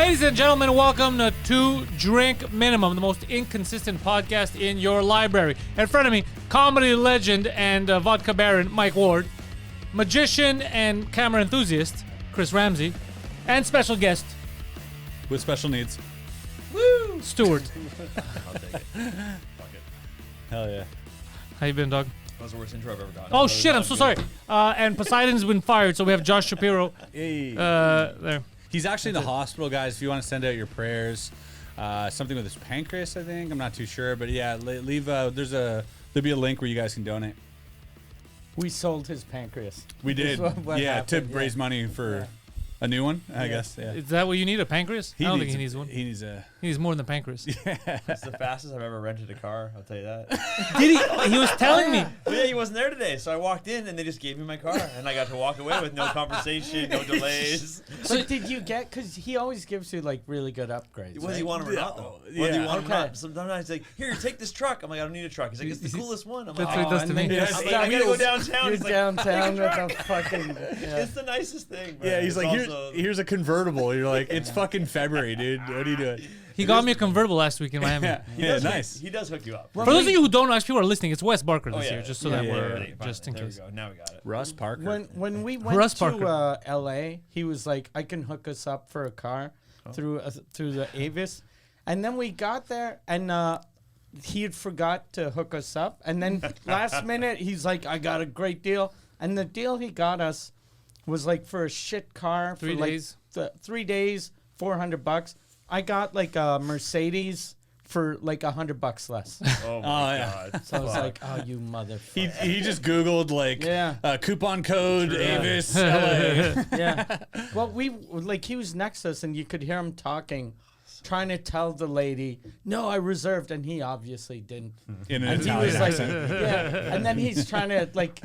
Ladies and gentlemen, welcome to Two Drink Minimum, the most inconsistent podcast in your library. In front of me, comedy legend and vodka baron Mike Ward, magician and camera enthusiast Chris Ramsay, and special guest with special needs, Stuart. I'll take it. Fuck it. Hell yeah. How you been, dog? That was the worst intro I've ever gotten. Oh shit, I'm so sorry. And Poseidon's been fired, so we have Josh Shapiro. Hey. There. He's actually in the hospital, guys. If you want to send out your prayers, something with his pancreas, I think. I'm not too sure, but yeah, leave. There'll be a link where you guys can donate. We sold his pancreas. We did, what yeah, happened, to raise money for a new one, I guess. Yeah. Is that what you need, a pancreas? I don't think he needs one. He needs a. He needs more than pancreas. It's the fastest I've ever rented a car. I'll tell you that. Did he? He was telling me. But yeah, he wasn't there today, so I walked in and they just gave me my car, and I got to walk away with no conversation, no delays. So did you get? Because he always gives you like really good upgrades. Whether right? you want him or not, though. Yeah. Whether you want him or Okay. not. Sometimes he's like, "Here, take this truck." I'm like, "I don't need a truck." He's like, "It's the coolest one." I'm That's like, what he does to and me. then Yeah, you're I'm like, I gotta go stuck- downtown. You're He's like, downtown "Take a with the fucking. Yeah. It's the nicest thing. Yeah, man. he's It's like, also- here's a convertible. You're like, it's fucking February, dude. What are you doing? He got me a convertible last week in Miami. He Yeah, does hook- nice. He does hook you up. For those of you who don't know, as people are listening, it's Wes Barker Oh, this yeah. year, just so Yeah, that yeah, we're Fine, just in there case. we go. Now we got it. Russ Parker. When we went Russ to Parker. L.A., he was like, "I can hook us up for a car through the Avis," and then we got there and he had forgot to hook us up, and then last minute he's like, "I got a great deal," and the deal he got us was like for a shit car 3 for days. like 3 days, $400. I got like a Mercedes for like $100 less. Oh my yeah. god. So I was like, "Oh, you motherfucker!" He just Googled like coupon code Avis LA. Yeah. Well, he was next to us, and you could hear him talking, trying to tell the lady, "No, I reserved," and he obviously didn't. In an And he Italian was like, accent. "Yeah," and then he's trying to like.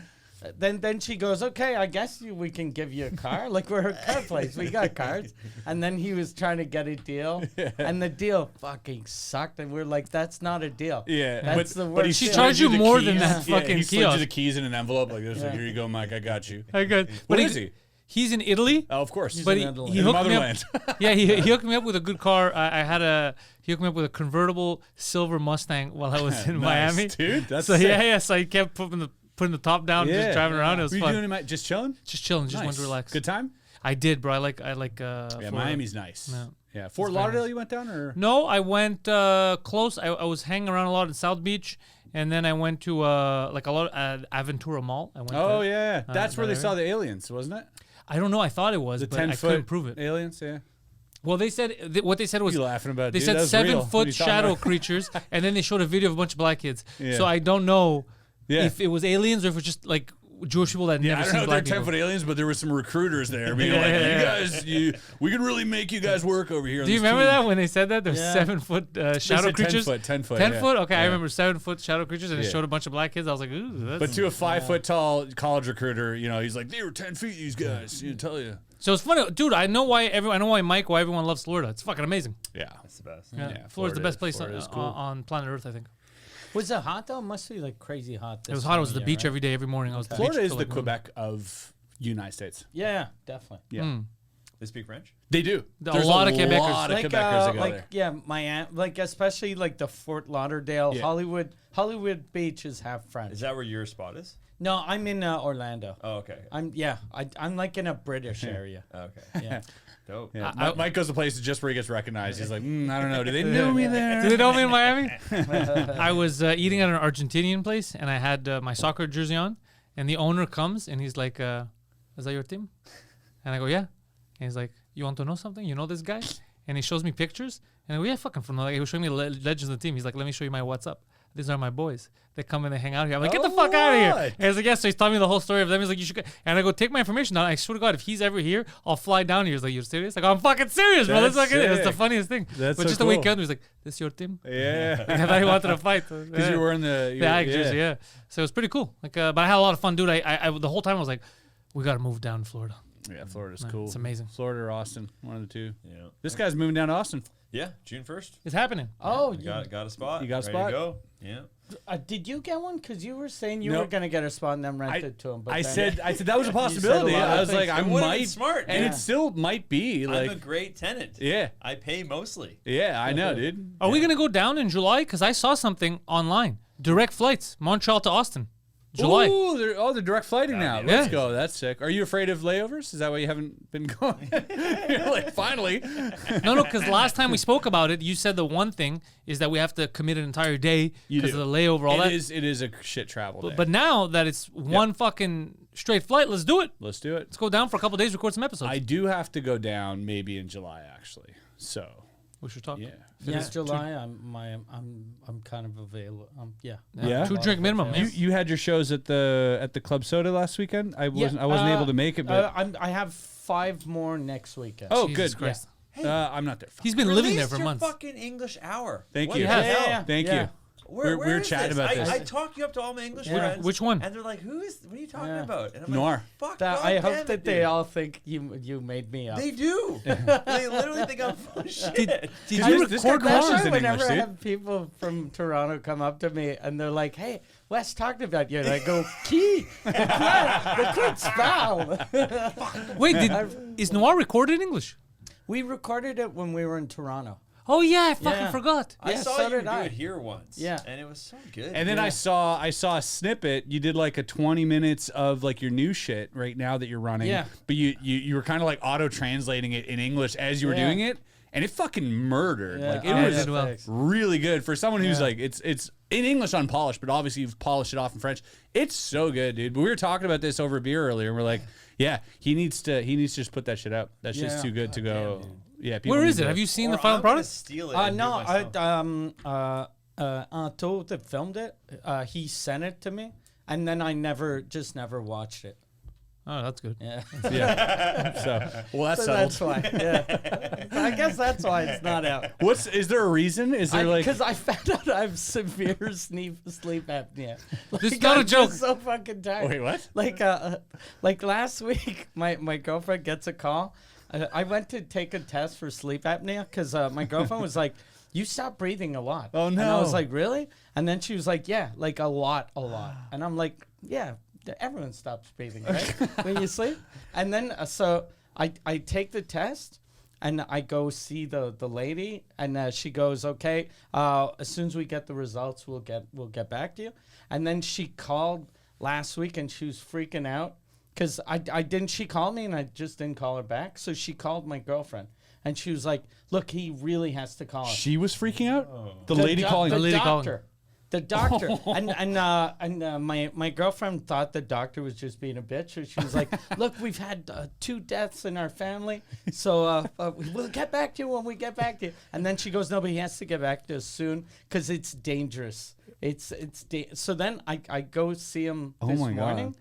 Then she goes, "Okay, I guess we can give you a car. Like we're a car place, we got cars." And then he was trying to get a deal, and the deal fucking sucked. And we're like, "That's not a deal. Yeah, That's the but worst." he She deal." charged you the more keys. than that fucking he slid you kiosk. the keys in an envelope like this. Like, Yeah. here you go, Mike. I got you. Very good. What But is he? He's in Italy. Oh, of course. But in he Netherlands. he In hooked me up. motherland. Yeah, he hooked me up with a good car. He hooked me up with a convertible silver Mustang while I was in Nice, Miami. dude. That's So sick. yeah. So he kept putting the top down, and just driving around. It was What are you fun. doing, Mike? Just chilling? Just chilling, just Nice. wanted to relax. Good time? I did, bro. I like. Yeah, Florida. Miami's nice. Yeah. Yeah. Fort It's very Lauderdale nice. you went down or? No, I went close. I was hanging around a lot in South Beach, and then I went to like a lot at Aventura Mall. I went. Oh there. yeah. That's where that they saw area. the aliens, wasn't it? I don't know. I thought it was, The but I 10-foot couldn't prove it. aliens, yeah. Well, they said what they said was You laughing about? they dude? said That was real. What are 7-foot you talking shadow about? creatures, and then they showed a video of a bunch of black kids. Yeah. So I don't know Yeah. if it was aliens or if it was just like Jewish people that had Yeah, never I don't seen know if they're black people. 10-foot aliens, but there were some recruiters there being Yeah, like, yeah, you guys, we can really make you guys work over here. on Do you this remember team." that when they said that? There's Yeah. 7-foot They shadow said creatures. 10 foot. 10 yeah. foot? Okay, I Yeah. remember 7-foot shadow creatures, and it Yeah. showed a bunch of black kids. I was like, ooh, that's. But to a 5-foot tall college recruiter, he's like, they were 10 feet. These guys, tell you. So it's funny, dude. I know why everyone loves Florida. It's fucking amazing. Yeah. That's the best. Yeah, Yeah, Florida's the best place Florida is on, cool. on planet Earth, I think. Was it hot though? It must be like crazy hot. It was hot. I was at the time of beach year, every day, every morning. I was at the Florida beach is for, the like, Quebec of United States. right? Yeah, definitely. Yeah. They speak French? They do. A There's lot of Quebecers. A lot of Like, Quebecers that go like there. yeah, Miami, like especially like the Fort Lauderdale, Yeah. Hollywood Beach is half French. Is that where your spot is? No, I'm in Orlando. Oh, okay. I'm like in a British area. Okay. Yeah. Dope. Yeah. Mike goes to places just where he gets recognized. He's like, I don't know. Do they know me there? Do they know me in Miami? I was eating at an Argentinian place, and I had my soccer jersey on, and the owner comes, and he's like, is that your team? And I go, yeah. And he's like, you want to know something? You know this guy? And he shows me pictures, and I go, yeah, fucking from like, he was showing me legends of the team. He's like, let me show you my WhatsApp. These are my boys. They come and they hang out here. I'm like, get the fuck out of here. what? And he's like, yeah. So he's telling me the whole story of them. He's like, you should go. And I go, take my information down. I swear to God, if he's ever here, I'll fly down here. He's like, you're serious? I go, I'm fucking serious, bro. That's That's fucking it. It's the sick. funniest thing. That's but so just the way he cool. came, he was like, this your team? Yeah. I thought he wanted to fight. Because you were wearing the Ag jersey, yeah. So it was pretty cool. Like, but I had a lot of fun, dude. I the whole time I was like, we got to move down to Florida. Yeah, Florida's Man, cool. it's amazing. Florida or Austin, one of the two. Yeah. This guy's moving down to Austin. Yeah, June 1st. It's happening. Oh, Got a spot. You got a Ready spot? to go. Yeah. Did you get one? Because you were saying you Nope. were gonna get a spot and then rent it to him. But I then- said that was a possibility. lot of I was like, things. I It would've been might, smart, and yeah. it still might be like, I'm a great tenant. yeah, I pay mostly. yeah, I know, dude. Are we gonna go down in July? Because I saw something online. Direct flights, Montreal to Austin, July. Ooh, they're direct flighting now. That'd be Let's nice. go. That's sick. Are you afraid of layovers? Is that why you haven't been going? You're like, finally. No, because last time we spoke about it, you said the one thing is that we have to commit an entire day You because of do. the layover, all that. It is a shit travel day. But now that it's one fucking straight flight, let's do it. Let's do it. Let's go down for a couple days, record some episodes. I do have to go down maybe in July actually. So we should talk. yeah. Yeah, July. I'm kind of available. Yeah. Yeah? 2 drink minimum. You had your shows at the Club Soda last weekend. I wasn't able to make it, but I have 5 more next weekend. oh, Jesus good. Christ. I'm not there. He's been living there Release for your months. fucking English hour. Thank What you. the Yeah. hell? Yeah. Thank Yeah. you. Where We were is chatting this? about this. I talk you up to all my English Yeah. friends. Which one? And they're like, what are you talking Yeah. about? And I'm Noir. like, fuck, I God hope damn that it, they dude. all think you made me up. They do. They literally think I'm full of shit. Did This- you this guy record crushes more? it. in Whenever English, I dude. have people from Toronto come up to me and they're like, "Hey, Wes talked about you," and I go, "Key, the quick spell." Wait, is Noir recorded in English? We recorded it when we were in Toronto. Oh yeah, I fucking Yeah. forgot. I Yeah, saw so you did do I. it here once. Yeah. And it was so good. And then I saw a snippet. You did like a 20 minutes of like your new shit right now that you're running. Yeah. But you were kind of like auto translating it in English as you were Yeah. doing it, and it fucking murdered. Yeah. Like it Oh, was did well. thanks. really good for someone who's Yeah. like it's in English unpolished, but obviously you've polished it off in French. It's so good, dude. But we were talking about this over a beer earlier, and we're like, yeah, he needs to just put that shit out. That shit's Yeah. too good to go. damn, dude. Yeah. people Where need is it? to- Have you seen Or the final I'm gonna product? steal it. and do No, it myself. Anto that filmed it, he sent it to me, and then I never watched it. Oh, that's good. Yeah, Yeah. So well, that's so settled. that's why. Yeah, I guess that's why it's not out. Is there a reason? Is there like Because I found out I have severe sleep apnea. This is not a I'm joke. just so fucking tired. wait, what? Like last week, my girlfriend gets a call. I went to take a test for sleep apnea because my girlfriend was like, "You stop breathing a lot." Oh, And I no. was like, "Really?" And then she was like, "Yeah, like a lot." And I'm like, "Yeah, everyone stops breathing, right? When you sleep." And then so I take the test. And I go see the lady, and she goes, "Okay, as soon as we get the results, we'll get back to you." And then she called last week, and she was freaking out because I didn't. She called me, and I just didn't call her back. So she called my girlfriend, and she was like, "Look, he really has to call us." She was freaking out. The The lady doc- calling. the lady calling. doctor. The doctor and my girlfriend thought the doctor was just being a bitch. So she was like, "Look, we've had 2 deaths in our family, so we'll get back to you when we get back to you." And then she goes, "No, but he has to get back to us soon because it's dangerous. So then I go see him this my God. morning,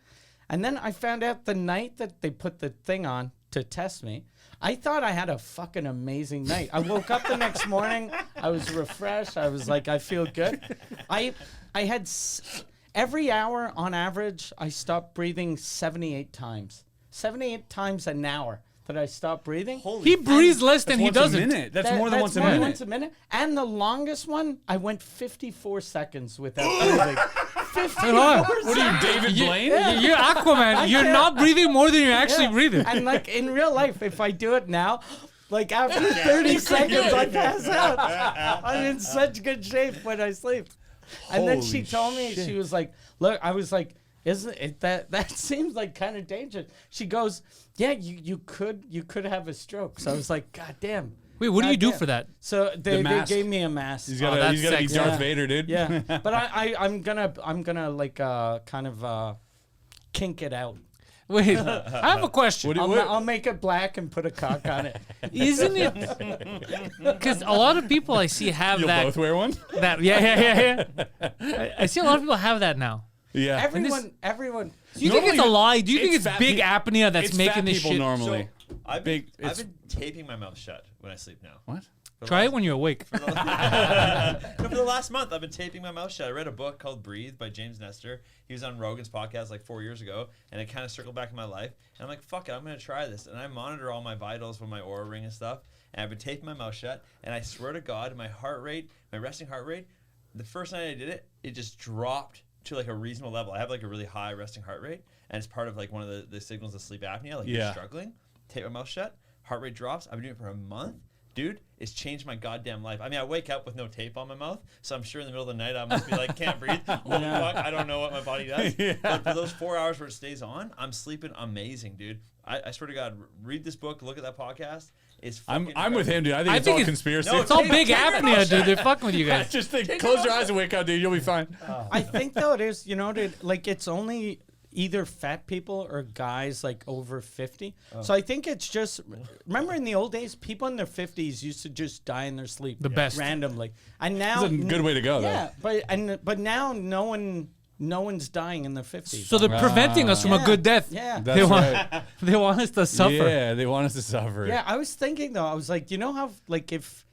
and then I found out the night that they put the thing on to test me. I thought I had a fucking amazing night. I woke up the next morning. I was refreshed. I was like, I feel good. I had every hour on average, I stopped breathing 78 times. 78 times an hour that I stopped breathing. Holy He breathes less That's than he once a doesn't. minute. That's more than once a minute. Once a minute. And the longest one, I went 54 seconds without breathing. 54 What are you, David Blaine? You're Aquaman. You're can't- not breathing more than you're actually Yeah. breathing. And like in real life, if I do it now, like after 30 seconds, I pass out. I'm in such good shape when I sleep. And then she Holy told me, shit. she was like, "Look," I was like, "Isn't it that seems like kind of dangerous?" She goes, "Yeah, you could have a stroke." So I was like, "God damn." Wait, what do you do Goddamn. for that? So they mask. gave me a mask. He's Oh, got that's to be sexy. Darth Yeah. Vader, dude. Yeah, but I'm gonna like kind of kink it out. Wait, I have a question. I'll make it black and put a cock on it. Isn't it? Because a lot of people I see have You'll that. both wear one. Yeah. I see a lot of people have that now. Yeah. Everyone. Do you think it's a lie? Do you think it's it's fat big peop- apapnea that's it's making fat this people shit? normally. I've Big- been, I've it's- been taping my mouth shut when I sleep now. What? Try it when you're awake. No, for the last month, I've been taping my mouth shut. I read a book called Breathe by James Nestor. He was on Rogan's podcast like 4 years ago, and it kind of circled back in my life. And I'm like, fuck it, I'm going to try this. And I monitor all my vitals with my Oura Ring and stuff. And I've been taping my mouth shut. And I swear to God, my heart rate, my resting heart rate, the first night I did it, it just dropped to like a reasonable level. I have like a really high resting heart rate, and it's part of like one of the signals of sleep apnea. Like you're struggling, tape my mouth shut, heart rate drops. I've been doing it for a month. Dude, it's changed my goddamn life. I mean, I wake up with no tape on my mouth, so I'm sure in the middle of the night I must be like, can't breathe. Holy fuck, I don't know what my body does. But for those 4 hours where it stays on, I'm sleeping amazing, dude. I swear to God, read this book, look at that podcast. It's I'm with him, dude. I think it's all conspiracy. No, It's all big apnea, dude. They're fucking with you guys. Just think, close your eyes and wake up, dude. You'll be fine. I think though it is, like it's only either fat people or guys like over 50. So I think it's just, remember in the old days, people in their 50s used to just die in their sleep. The best. Randomly. And now. That's a good way to go, yeah, but now no one's dying in their 50s. So they're preventing us from a good death. Yeah. That's right. They want us to suffer. Yeah, they want us to suffer. Yeah, I was thinking though, I was like, you know how like if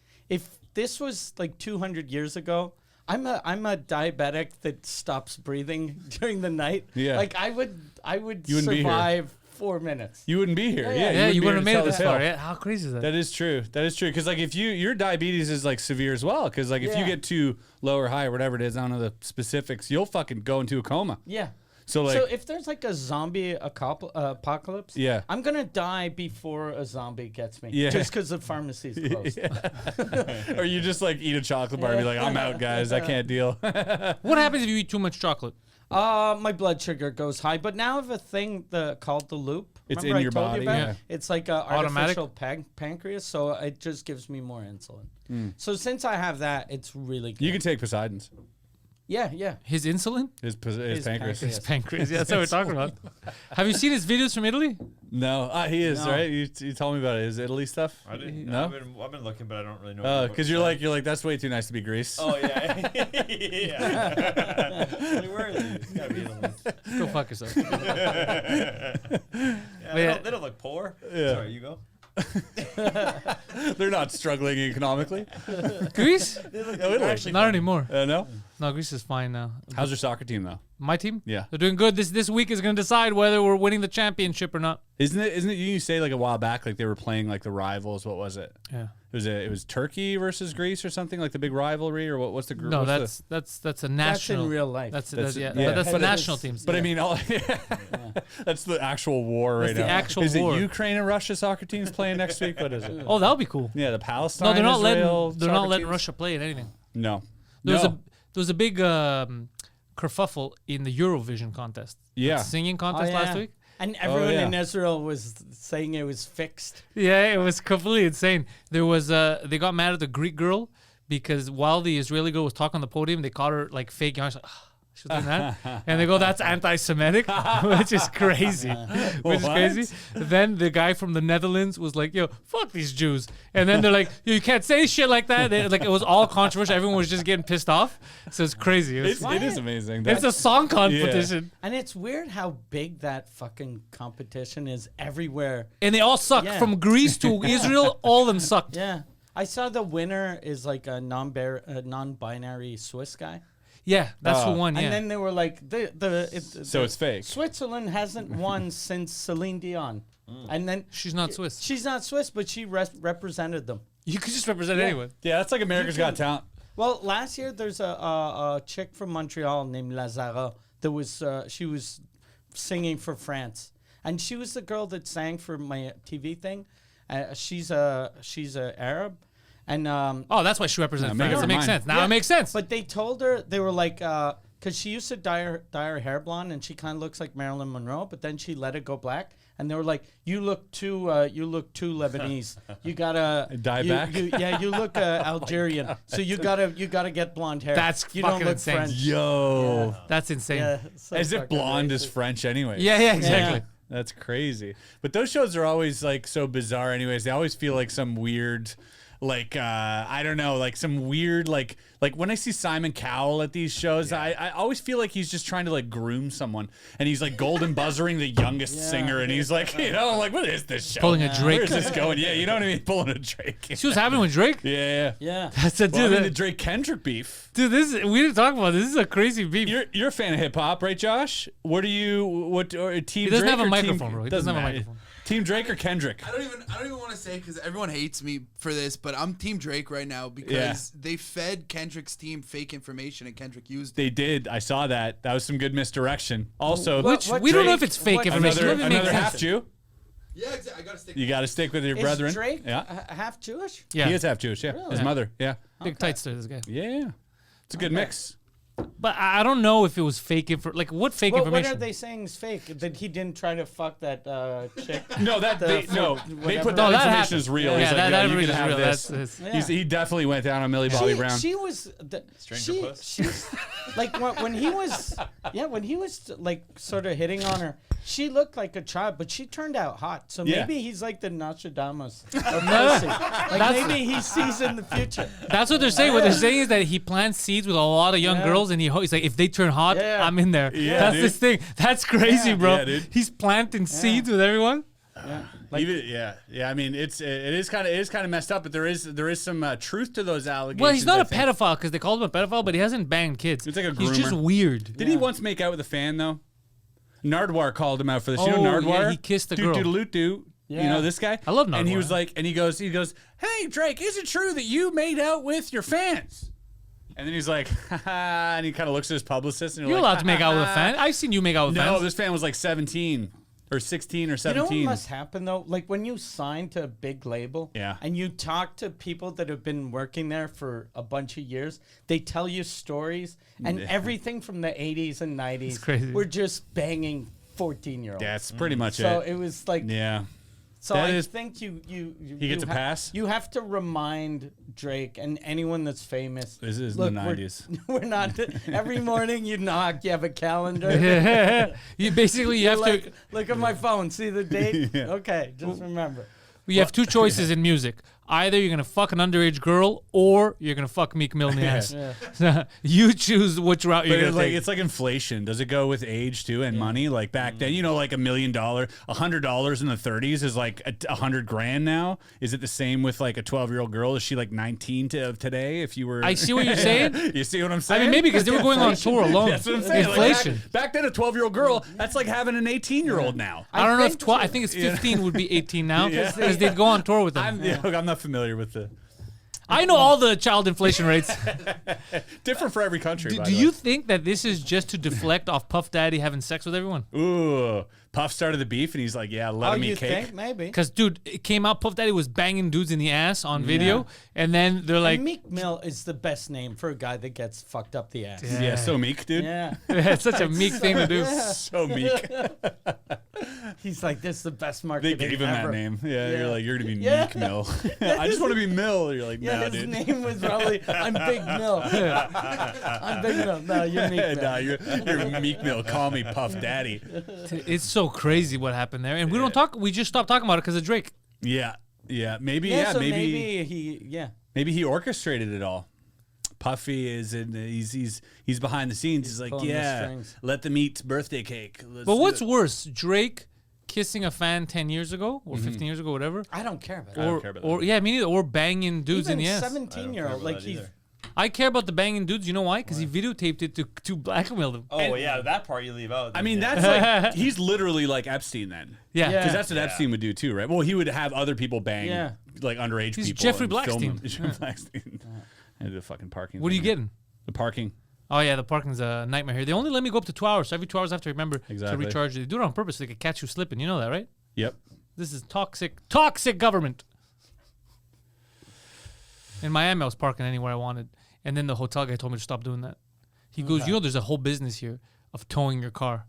this was like 200 years ago, I'm a diabetic that stops breathing during the night. Yeah. Like I would You wouldn't be here. survive 4 minutes. You wouldn't be here. Yeah, You wouldn't have made it this this far. Yeah, how crazy is that? That is true. That is true. Because like if your diabetes is like severe as well. Because like if you get too low or high or whatever it is, I don't know the specifics, you'll fucking go into a coma. Yeah. So like, So if there's like a zombie apocalypse, Yeah. I'm gonna die before a zombie gets me. Yeah. Just because the pharmacy's closed. or you just like eat a chocolate bar and be like, I'm out, guys. I can't deal. What happens if you eat too much chocolate? My blood sugar goes high, but now I have a thing called the loop. It's Remember in I your told you body, about? yeah. It's like a Automatic? artificial pancreas, so it just gives me more insulin. So since I have that, it's really good. You can take Poseidon's. Yeah. His insulin? His pancreas. pancreas. His pancreas. Yeah, that's what we're talking about. Have you seen his videos from Italy? No, he is No. right. You told me about it. Is Italy stuff? I didn't. No? I've been looking, but I don't really know. Oh, what because to you're say. like that's way too nice to be Greece. Oh yeah. Yeah. Where are they? It's gotta be Italy. Go fuck yourself. Yeah, they don't look poor. Yeah. Sorry, you go. They're not struggling economically. Greece? They look Italy. actually Not anymore. No. No, Greece is fine now. How's your soccer team though? My team? Yeah. They're doing good. This week is going to decide whether we're winning the championship or not. Isn't it? You say like a while back like they were playing like the rivals. What was it? Yeah. It was Turkey versus Greece or something like the big rivalry or what's the group? No, what's that's a That's national. in real life. That's That's- yeah. yeah. That's the But national it's- teams. But I mean, that's the actual war right That's the now. actual is war. it Ukraine and Russia soccer teams playing next week? What is it? Oh, that'll be cool. Yeah, the Palestine. No, they're not Israel letting. They're not soccer letting teams? Russia play in anything. No. There no. was a big kerfuffle in the Eurovision contest. Yeah. The singing contest last week. And everyone yeah. in Israel was saying it was fixed. Yeah, it was completely insane. There was they got mad at the Greek girl because while the Israeli girl was talking on the podium, they caught her like fake yarn. Like, she was doing that, and they go, "That's anti-Semitic," which is crazy. Which is What? crazy. Then the guy from the Netherlands was like, "Yo, fuck these Jews," and then they're like, "You can't say shit like that." Like it was all controversial. Everyone was just getting pissed off. So it's crazy. It It is amazing. it's a song competition, And it's weird how big that fucking competition is everywhere. and they all suck. Yeah. From Greece to Israel, all of them sucked. Yeah. I saw the winner is like a non-binary Swiss guy. Yeah, that's who Oh. won. Yeah. And then they were like, So it's fake. Switzerland hasn't won since Celine Dion. And then She's not Swiss. she's not Swiss, but she represented them. You could just represent Yeah. anyone. Yeah, that's like America's Got Talent. Well, last year there's a chick from Montreal named Lazara that was she was singing for France, and she was the girl that sang for my TV thing. She's a Arab, and Oh, that's why she represents Yeah, make France. up It your makes mind. sense. Now it makes sense. but they told her they were like because she used to dye her hair blonde and she kind of looks like Marilyn Monroe, but then she let it go black, and they were like, you look too Lebanese. You gotta Dye back? You look Algerian, so you gotta get blonde hair. That's you fucking don't look insane. French. Yo. That's insane. Yeah, so As if fucking blonde is racist. French anyway. Yeah, exactly. That's crazy. But those shows are always like so bizarre anyways. They always feel like some weird like I don't know, like some weird like when I see Simon Cowell at these shows, I always feel like he's just trying to like groom someone, and he's like golden buzzering the youngest singer, and he's like, you know, I'm like, what is this show? Pulling a Drake. Where's this going? Yeah, you know what I mean? Pulling a Drake. See what's happening with Drake? Yeah. Yeah. That's a Well, I dude. mean, the Drake Kendrick beef. Dude, we didn't talk about this. This is a crazy beef. You're a fan of hip hop, right, Josh? What are you? What or team? He doesn't Drake have a or microphone, team, bro. He doesn't have a matter. microphone. Team Drake or Kendrick? I don't even want to say because everyone hates me for this, but I'm Team Drake right now because they fed Kendrick's team fake information and Kendrick used it. They did. I saw that. That was some good misdirection. Also, We don't know if it's fake information. another half Jew. Yeah, exactly. I gotta stick. You got to stick with your brethren. Is Drake Yeah, half Jewish? Yeah, he is half Jewish. Yeah, his Really? mother. Yeah, big tights to this guy. yeah. It's a good mix. But I don't know if it was fake like what fake What information. are they saying is fake? That he didn't try to fuck that chick? No, that they whatever. put No, that that information happened. as real. Yeah, He's like, that yeah, you information can is have real. this. That's- He definitely went down on Millie Bobby Brown. She was Stranger Puss? she's like when he was like sort of hitting on her. She looked like a child, but she turned out hot. So Yeah. maybe he's like the Nostradamus of pussy. Like maybe he sees in the future. That's what they're saying. What they're saying is that he plants seeds with a lot of young Yeah. girls, and he's like, if they turn hot, Yeah. I'm in there. Yeah, That's dude. this thing. That's crazy, bro. Yeah, dude. He's planting seeds with everyone. Yeah. I mean, it is kind of messed up, but there is some truth to those allegations. Well, he's not I a think. pedophile because they called him a pedophile, but he hasn't banged kids. It's like a He's just groomer. weird. Did he once make out with a fan though? Nardwar called him out for this. You know Oh, yeah, Nardwar? he kissed a girl. Doo. You Yeah. know this guy? I love And he Nardwar. was like, and he goes, hey Drake, is it true that you made out with your fans? And then he's like, haha, and he kind of looks at his publicist and You're like, allowed to make out with a fan. I've seen you make out with No, fans. this fan was like 17 or 16 or You know 17. what must happen though? Like when you sign to a big label, Yeah. and you talk to people that have been working there for a bunch of years, they tell you stories, and everything from the 80s and 90s crazy. were just banging 14-year-olds. That's pretty much So it. it was like, Yeah. so that I is- think you He gets a pass? You have to remind Drake and anyone that's famous. This is look, the 90s. We're not. Every morning you knock, you have a calendar. you basically you You're have like, to. look at my phone, see the date. Yeah. Okay, just remember. You have two choices in music. Either you're gonna fuck an underage girl, or you're gonna fuck Meek Mill in the ass. Yeah. You choose which route But you're it's gonna like take. it's like inflation. Does it go with age too and money? Like back then, you know, like $1 million, $100 in the 30s is like $100,000 now. Is it the same with like a 12-year-old girl? Is she like 19 of today? If you were, I see what you're saying. You see what I'm I saying? mean, maybe because they were going on tour alone. That's what I'm saying. Like, Inflation. back then, a 12-year-old girl, that's like having an 18-year-old now. I don't know if think 12. I think it's 15 would be 18 now Yeah. because they'd go on tour with them. I'm not familiar with the I know all the child inflation rates. different for every country. by Do the you way. think that this is just to deflect off Puff Daddy having sex with everyone? Ooh, Puff started the beef, and he's like, "Yeah, let him you eat cake." think maybe? Because, dude, it came out Puff Daddy was banging dudes in the ass on video, and then they're like, Meek Mill is the best name for a guy that gets fucked up the ass. Yeah, so meek, dude. Yeah. it's such a meek thing to do. So meek. He's like, this is the best They marketing gave him ever. that name. Yeah, Yeah. you're like, you're gonna be Yeah. Meek Mill. I just want to be Mill. You're like, Yeah, no, his dude. name was probably, I'm Big Mill. I'm Big Mill. No, you're Meek Mill. Nah, you're Meek Mill. Call me Puff Daddy. It's so crazy what happened there, and we don't talk. We just stopped talking about it because of Drake. Yeah, maybe, So maybe he, he orchestrated it all. Puffy is in. He's behind the scenes. He's like, pulling the yeah, strings. let them eat birthday cake. Let's But do what's it." worse, Drake kissing a fan 10 years ago or 15 years ago, whatever, I don't care about I don't or care about that. or yeah, me neither, or banging dudes Even in the ass. 17-year-old, like he's, I care about the banging dudes. You know why? Because he videotaped it to blackmail them. Oh yeah, that part you leave out. I mean, Yeah. that's like he's literally like Epstein then. Yeah. Yeah. Because that's what Epstein would do too, right? Well, he would have other people bang Yeah. like underage He's people. Jeffrey and film Blackstein. them. Jeffrey Blackstein. I did the fucking parking. What are you thing. getting? The parking. Oh yeah, the parking's a nightmare here. They only let me go up to 2 hours. So every 2 hours I have to remember Exactly. to recharge. They do it on purpose so they could catch you slipping. You know that, right? Yep. This is toxic government. In Miami, I was parking anywhere I wanted, and then the hotel guy told me to stop doing that. He goes, "You know, there's a whole business here of towing your car."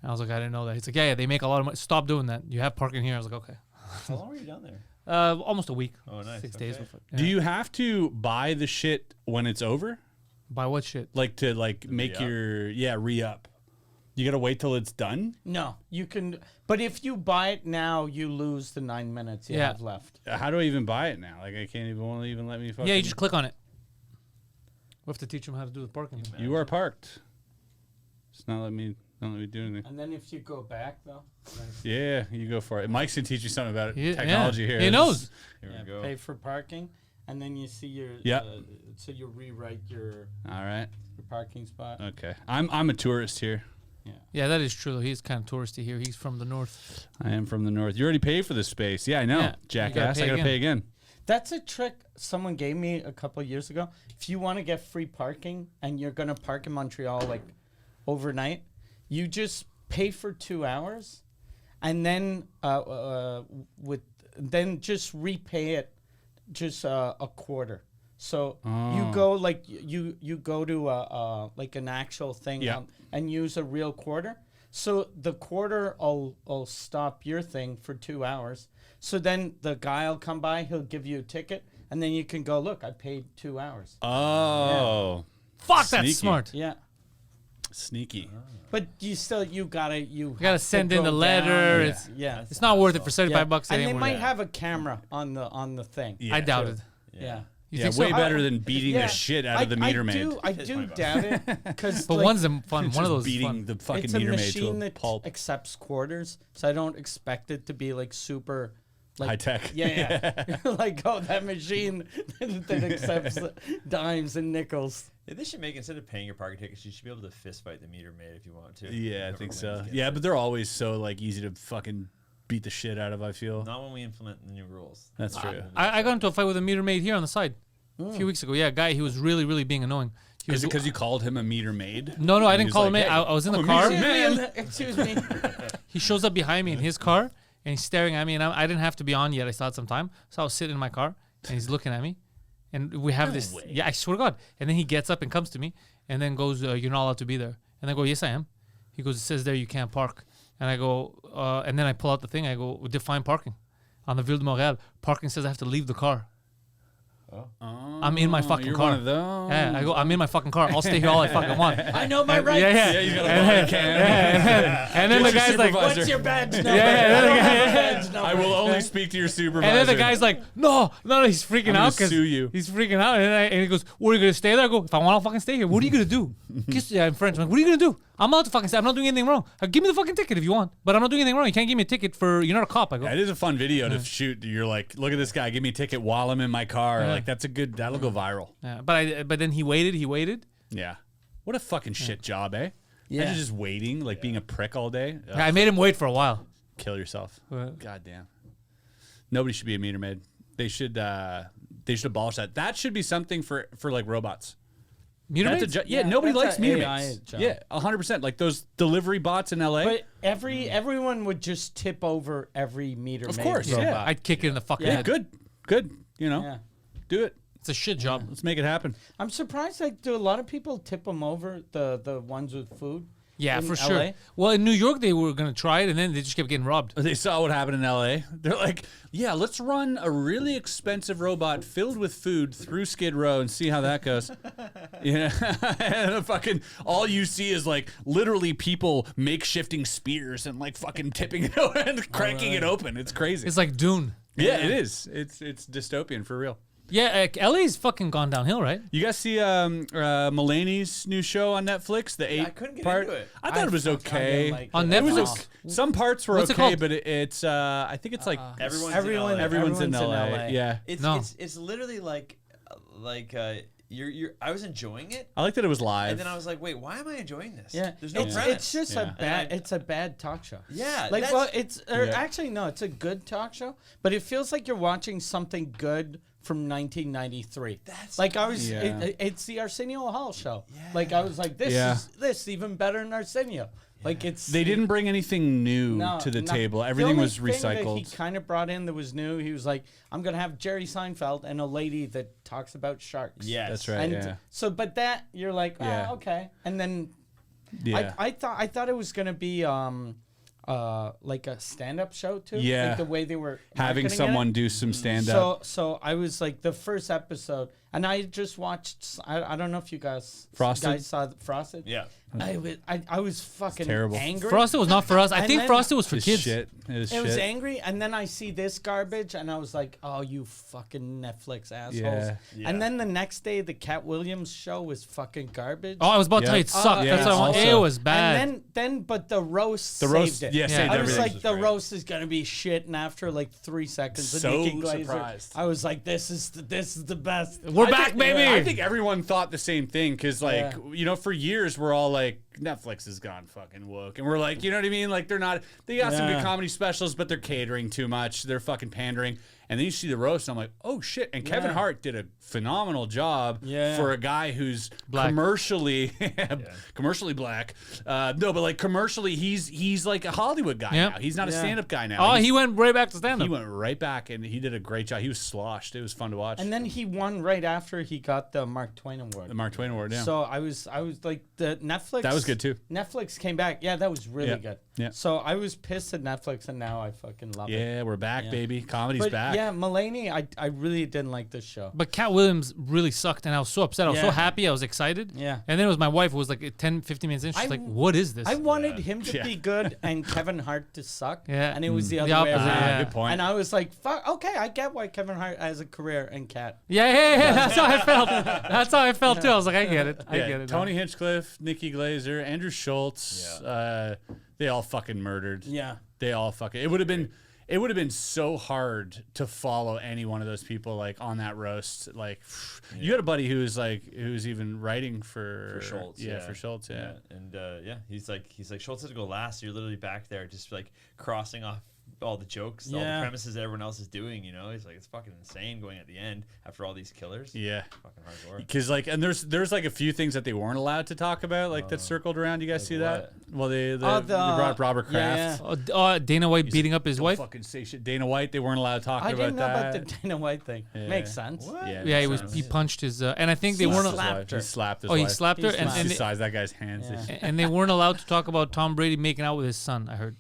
And I was like, "I didn't know that." He's like, "Yeah, they make a lot of money. Stop doing that. You have parking here." I was like, "Okay." How long were you down there? Almost a week. Oh, nice. 6 days. Okay. Before. Do you have to buy the shit when it's over? Buy what shit? Like to like make re-up? your re-up? You gotta wait till it's done? no, you can, but if you buy it now, you lose the 9 minutes you Yeah. have left. How do I even buy it now? Like I can't even won't even let me fucking. Yeah, you just click on it. We have to teach them how to do the parking. You are parked. It's not let me do anything. And then if you go back, though, Yeah, you go for it. Mike's gonna teach you something about Yeah, technology here. He knows. Here yeah, we go. pay for parking, and then you see your, Yeah. so you rewrite your All right. parking spot. Okay. I'm a tourist here. Yeah, that is true. Though. He's kind of touristy here. He's from the north. I am from the north. You already paid for this space. Yeah, I know. Yeah, Jackass. I got to pay again. That's a trick someone gave me a couple of years ago. If you want to get free parking and you're going to park in Montreal like overnight, you just pay for 2 hours and then then just repay it just a quarter. So you go like you go to like an actual thing and use a real quarter. So the quarter will stop your thing for 2 hours. So then the guy will come by, he'll give you a ticket, and then you can go, look, I paid 2 hours. Oh. Fuck, Sneaky. that's smart. Yeah. Sneaky. But you gotta You gotta send in the letter. It's not worth it for $75. And they anymore. might have a camera on the thing. Yeah. I doubt it. Yeah. You Yeah, think way so? better than beating the shit out of the meter maid. I do doubt it because But one's fun. One Just of those beating fun. the fucking it's a meter maid to machine a that pulp. accepts quarters, so I don't expect it to be like super like High tech. Yeah. Like that machine that accepts dimes and nickels. Yeah, they should make, instead of paying your parking tickets, you should be able to fist fight the meter maid if you want to. Yeah, I Whoever think wins so. gets Yeah, it. but they're always so like easy to fucking beat the shit out of, I feel. Not when we implement the new rules. That's true. I got into a fight with a meter maid here on the side a few weeks ago. Yeah, guy, he was really, really being annoying. He Is was, it because you called him a meter maid? No, I And didn't he's call like, him in. "Hey, I was in the I'm a car. meter maid." Excuse me. He shows up behind me in his car, and he's staring at me, and I didn't have to be on yet. I still had some time. So I was sitting in my car, and he's looking at me. And we have this. Yeah, I swear to God. And then he gets up and comes to me, and then goes, you're not allowed to be there. And I go, yes, I am. He goes, it says there you can't park. And I go, and then I pull out the thing. I go, define parking. On the Ville de Montréal, parking says I have to leave the car. I'm in my fucking You're car. one of those. Yeah, I go, I'm in my fucking car. I'll stay here all I fucking want. I know my rights. Yeah. He's got a body cam. And then the Get your guy's like, supervisor. What's your badge number? yeah, I don't yeah, have a yeah. badge number. I will only speak to your supervisor. and then the guy's like, no, he's freaking I'm out gonna because sue you. he's freaking out. And he goes, what are you gonna stay there? I go, if I want, I'll fucking stay here. What are you gonna do? In French, I'm like, what are you gonna do? I'm allowed to fucking stay. I'm not doing anything wrong. Give me the fucking ticket if you want, but I'm not doing anything wrong. You can't give me a ticket for you're not a cop. I go, That is a fun video to shoot. You're like, look at this guy, give me a ticket while I'm in my car. Yeah. Like that'll go viral. yeah. But then he waited. Yeah. What a fucking shit job, eh? Yeah. Imagine just waiting, like being a prick all day. Ugh, I made him wait for a while. kill yourself. What? God damn. Nobody should be a meter maid. They should abolish that. That should be something for like robots. Meter That's a maids? jo- yeah, Yeah, nobody that's likes a meter AI maids. job. Yeah, 100%. Like those delivery bots in LA. But everyone would just tip over every meter. Of maid course, robot. yeah. I'd kick it in the fucking yeah, head. good. You know, Yeah. do it. It's a shit job. Let's make it happen. I'm surprised. Like, do a lot of people tip them over the ones with food? Yeah, in for LA? sure. Well, in New York, they were gonna try it, and then they just kept getting robbed. They saw what happened in LA. They're like, yeah, let's run a really expensive robot filled with food through Skid Row and see how that goes. Yeah. And fucking all you see is like literally people makeshifting spears and like fucking tipping it over and cranking it open. It's crazy. It's like Dune. Yeah, it is. It's dystopian for real. Yeah, LA's fucking gone downhill, right? You guys see Mulaney's new show on Netflix? The 8 I couldn't get part. into it. I thought it was okay. On It was Netflix? okay. Some parts were What's it okay, called? but it's I think it's like Everyone's everyone's in in LA. in LA. LA. Yeah. It's literally like you're I was enjoying it, I like that it was live. and then I was like, wait, why am I enjoying this? Yeah, There's no it's, premise. it's just Yeah. a bad. And I- It's a bad talk show. Yeah, like that's- well, it's Yeah. actually no, it's a good talk show, but it feels like you're watching something good from 1993. That's like I was. Yeah. It's the Arsenio Hall show. Like I was like, this Yeah. is this even better than Arsenio. Like it's They didn't bring anything new No, to the no. table. The Everything only was thing that he recycled. kind of brought in that was new. He was like, I'm gonna have Jerry Seinfeld and a lady that talks about sharks. Yes. That's right. And yeah. so, but that you're like, Yeah. okay. And then Yeah. I thought it was gonna be like a stand-up show too. Yeah. Like the way they were Having marketing someone it. do some stand up. So I was like the first episode, and I just watched. I don't know if you guys Frosted? saw Frosted. Yeah. I was fucking terrible. angry. Frosted was not for us. I And think then- Frosted was for It's kids. shit. It is It was shit. angry, and then I see this garbage, and I was like, "Oh, you fucking Netflix assholes!" Yeah. And then the next day, the Cat Williams show was fucking garbage. Oh, I was about to Yeah. tell you it sucked. Yeah, That's what I want. also- It was bad. And then, but the roast The roast, saved it. yeah, saved I was everything. like, the roast is gonna be shit, and after like 3 seconds, of So Nikki Glaser, surprised. I was like, this is the best. We're We're back, baby. I think everyone thought the same thing because, like, for years we're all like, Netflix has gone fucking woke, and we're like, you know what I mean? Like, they got some good comedy specials, but they're catering too much. They're fucking pandering. And then you see the roast, and I'm like, oh shit! And Kevin Hart did a phenomenal job for a guy who's black. commercially black. No, but like commercially, he's like a Hollywood guy now. He's not a stand-up guy now. Oh, he went right back to stand-up. He went right back, and he did a great job. He was sloshed. It was fun to watch. And then he won right after he got the Mark Twain Award. The Mark Twain Award, yeah. So I was like, the Netflix. That was good too. Netflix came back. Yeah, that was really good. Yeah. So I was pissed at Netflix, and now I fucking love it. Yeah, we're back, baby. Comedy's back. Yeah, Mulaney, I really didn't like this show. But Cat Williams really sucked, and I was so upset. I was so happy. I was excited. Yeah. And then it was my wife who was like 10, 15 minutes in. She's like, what is this? I wanted him to be good and Kevin Hart to suck. Yeah. And it was the other way opposite, around. yeah. Good point. And I was like, fuck, okay, I get why Kevin Hart has a career in Cat. Yeah. That's how I felt. That's how I felt too. I was like, I get it. I get it. Tony Hinchcliffe, Nikki Glazer, Andrew Schultz. They all fucking murdered. Yeah. They all fucking. It would have been so hard to follow any one of those people like on that roast. Like, you had a buddy who's even writing for Schultz. For Schultz. Yeah. And he's like Schultz had to go last. So you're literally back there just like crossing off all the jokes, all the premises that everyone else is doing. You know, he's like, it's fucking insane going at the end after all these killers. Yeah. Fucking hardcore. Because like, and there's like a few things that they weren't allowed to talk about, like that circled around. You guys like see what? that? Well, they brought up Robert Kraft. Dana White beating up his wife. Fucking say shit. Dana White. They weren't allowed to talk I about didn't know that. about the Dana White thing. Yeah. Makes sense. What? Yeah, he punched his, and I think they weren't. slapped her. He slapped his Oh, he wife. slapped her, and He sized that guy's hands. Yeah. and they weren't allowed to talk about Tom Brady making out with his son. I heard.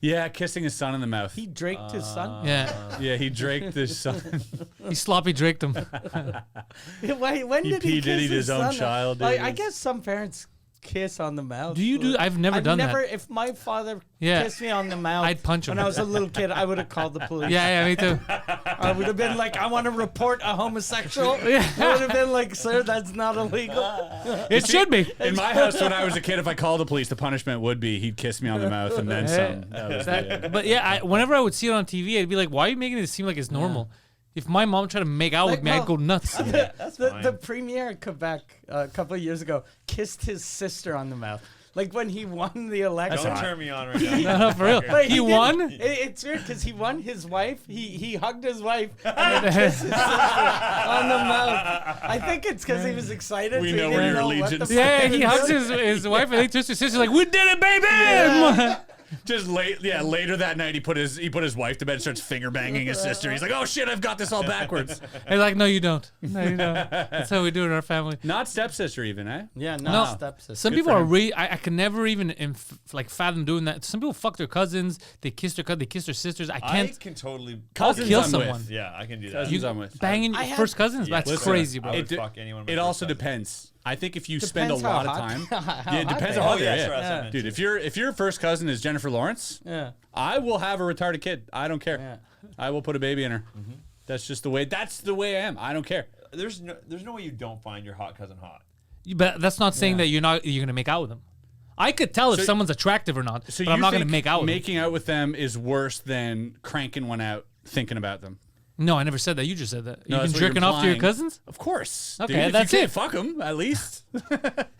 Yeah, kissing his son in the mouth. He draked his son. Yeah, Yeah, he draked his son. he sloppy draked him. When did he P. kiss Diddy'd his own son? child, I dude. guess some parents kiss on the mouth. Do you do? I've never done that. If my father Yeah. kissed me on the mouth, I'd punch him. When I was a little kid, I would have called the police. Yeah, me too. I would have been like, I want to report a homosexual. I would have been like, sir, that's not illegal. It should be. In my house, when I was a kid, if I called the police, the punishment would be he'd kiss me on the mouth and then some. That was But yeah, whenever I would see it on TV, I'd be like, why are you making it seem like it's normal? If my mom tried to make out with me, I'd go nuts. The premier in Quebec a couple of years ago kissed his sister on the mouth. Like when he won the election. Don't turn me on right now. No, for real. But He didn't- won? It's weird because he won his wife. He hugged his wife and then kissed his sister on the mouth. I think it's because he was excited. We so he know didn't where your know what the allegiance- fuck Yeah, to he do. hugs his wife, and they twist his sister like, "We did it, baby!" Just later that night, he put his wife to bed and starts finger banging his sister. He's like, "Oh shit, I've got this all backwards." And like, no, you don't. No, you don't. That's how we do it in our family. Not stepsister, even, eh? Yeah, No. not stepsister. Some Good people for are him. really. I can never even fathom doing that. Some people fuck their cousins. They kiss their sisters. I I can't. can totally. I'll Cousins kill I'm someone. with. Yeah, I can do that. Cousins I'm with. Banging I your had- first cousins. Yeah, That's listen, crazy, I bro. would It fuck anyone. It also depends. I think if you spend a Depends lot how of time, hot- yeah, it hot depends they on how are. hot they yeah, are. that's what I Yeah. meant Dude, too. if your first cousin is Jennifer Lawrence, Yeah. I will have a retarded kid. I don't care. Yeah. I will put a baby in her. That's just the way. That's the way I am. I don't care. There's no way you don't find your hot cousin hot. But that's not saying that you're gonna make out with them. I could tell if So- someone's attractive or not, So but I'm you not gonna think make out with them. making out with them is worse than cranking one out thinking about them? No, I never said that. You just said that. No, You've that's been what you're jerking off to your implying. cousins? Of course. Okay, dude. If that's you can't it. fuck them, at least.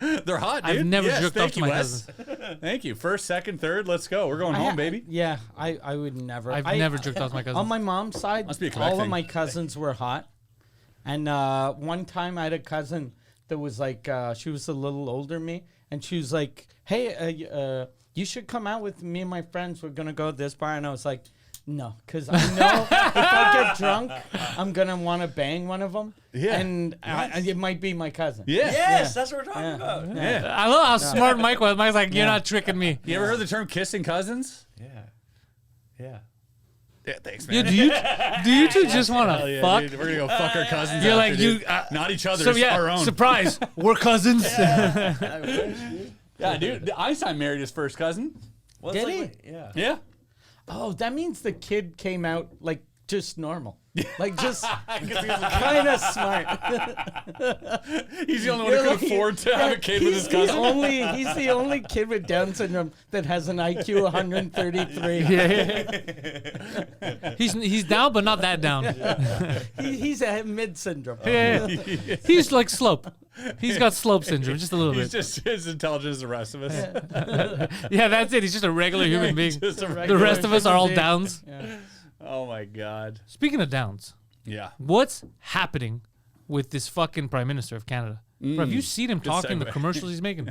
They're hot, dude. I've never Yes, jerked thank off to you, my Wes. cousins. Thank you. First, second, third. Let's go. We're going home, baby. Yeah, I would never. I've I- never jerked off to my cousins. On my mom's side, Must be a Quebec all of thing. my cousins were hot. And one time I had a cousin that was like, she was a little older than me. And she was like, hey, you should come out with me and my friends. We're going to go to this bar. And I was like, no, because I know if I get drunk, I'm going to want to bang one of them. Yeah. And it might be my cousin. Yeah. Yes, that's what we're talking about. Yeah. I love how smart Mike was. Mike's like, you're not tricking me. You ever heard the term kissing cousins? Yeah. Yeah. Yeah, thanks, Yeah, man. do you two just want Hell to yeah, fuck? dude. We're gonna go fuck our cousins. You're after, like, dude. you, not each other's, So yeah, our own. surprise, we're cousins. Yeah, dude. Einstein married his first cousin. Well, Did it's he? like, yeah. Yeah. Oh, that means the kid came out like just normal. Like just kind of smart. He's the only one who can afford to have a kid with his cousin. He's the only kid with Down syndrome that has an IQ 133. He's down, but not that down. He's a mid syndrome. Yeah. He's like slope. He's got slope syndrome, just a little He's bit. just as intelligent as the rest of us. Yeah, that's it. He's just a regular human being. Just a The regular rest of us are all being. downs. Yeah. Oh my god. Speaking of downs, Yeah. what's happening with this fucking Prime Minister of Canada? Bro, have you seen him talking, the segue. commercials he's making?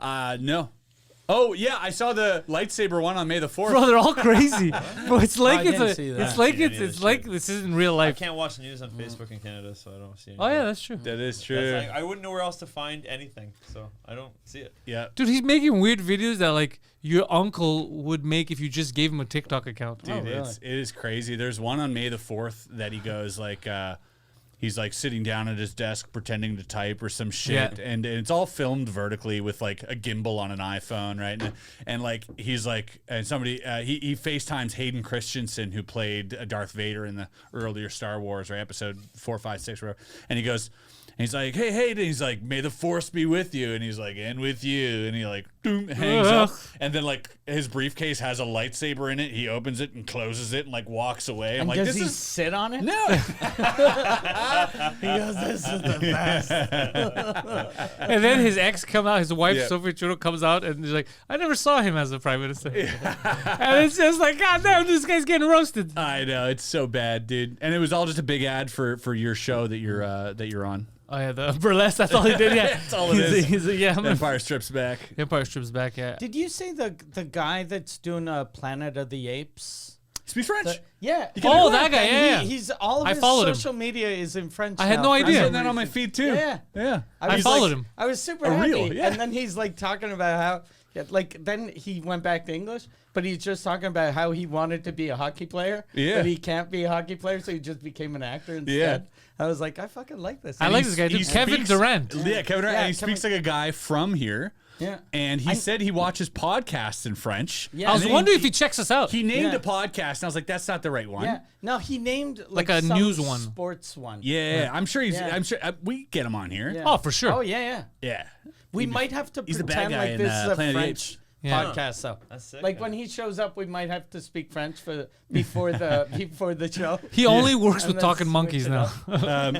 No. Oh yeah, I saw the lightsaber one on May the 4th. Bro, they're all crazy. Bro, it's like I it's didn't a, see it's that. like Yeah, it's neither it's did. like this isn't real I life. can't watch the news on Facebook in Canada, so I don't see anything. Oh yeah, that's true. That is That's true. like, I wouldn't know where else to find anything, so I don't see it. Yeah. Dude, he's making weird videos that like your uncle would make if you just gave him a TikTok account. Dude, really? it is crazy. There's one on May the 4th that he goes like he's like sitting down at his desk pretending to type or some shit, Yeah. and it's all filmed vertically with like a gimbal on an iPhone, right? And like he's like, and somebody he FaceTimes Hayden Christensen, who played Darth Vader in the earlier Star Wars, or episode 4, 5, 6, whatever, and he goes. And he's like, hey, Hayden. He's like, may the force be with you. And he's like, and with you. And he like, boom, hangs up. And then like his briefcase has a lightsaber in it. He opens it and closes it and like walks away. I'm And like, does this he is sit on it? no. He goes, this is the best. And then his ex come out, his wife Yeah. Sophie Trudeau comes out, and he's like, I never saw him as a prime minister. And it's just like, God damn, this guy's getting roasted. I know, it's so bad, dude. And it was all just a big ad for your show that you're on. Oh yeah, the burlesque. That's all he did. Yeah, That's all it is. He's a, yeah, I'm gonna- Empire Strips Back. Empire Strips Back. Yeah. Did you see the guy that's doing Planet of the Apes? Speak French. Yeah. Oh, that guy, yeah. He's all of I his followed him. social media is in French. I had now no for idea. I'm some getting that on my reason. feed too. Yeah. Yeah. I was followed like- him. I was super A happy. reel, yeah. And then he's like talking about how, then he went back to English, but he's just talking about how he wanted to be a hockey player, Yeah. but he can't be a hockey player, so he just became an actor instead. Yeah. I was like, I fucking like this. I like this guy, dude. He Kevin speaks- Durant. Yeah, Kevin Durant. Yeah, and he Kevin- speaks like a guy from here. Yeah. And he said he watches podcasts in French. Yeah. I was And wondering if he checks us out. He named Yeah. a podcast, and I was like, "That's not the right one." Yeah. No, he named Like like a some news one. sports one. Yeah, I'm sure he's. Yeah. I'm sure we get him on here. Yeah. Oh, for sure. Oh yeah. Yeah. We might have to he's the bad pretend guy like in, this is a Planet of the French Yeah. podcast, though. That's sick, Like man. when he shows up, we might have to speak French before the show. He only works And with then talking switch monkeys it now. up.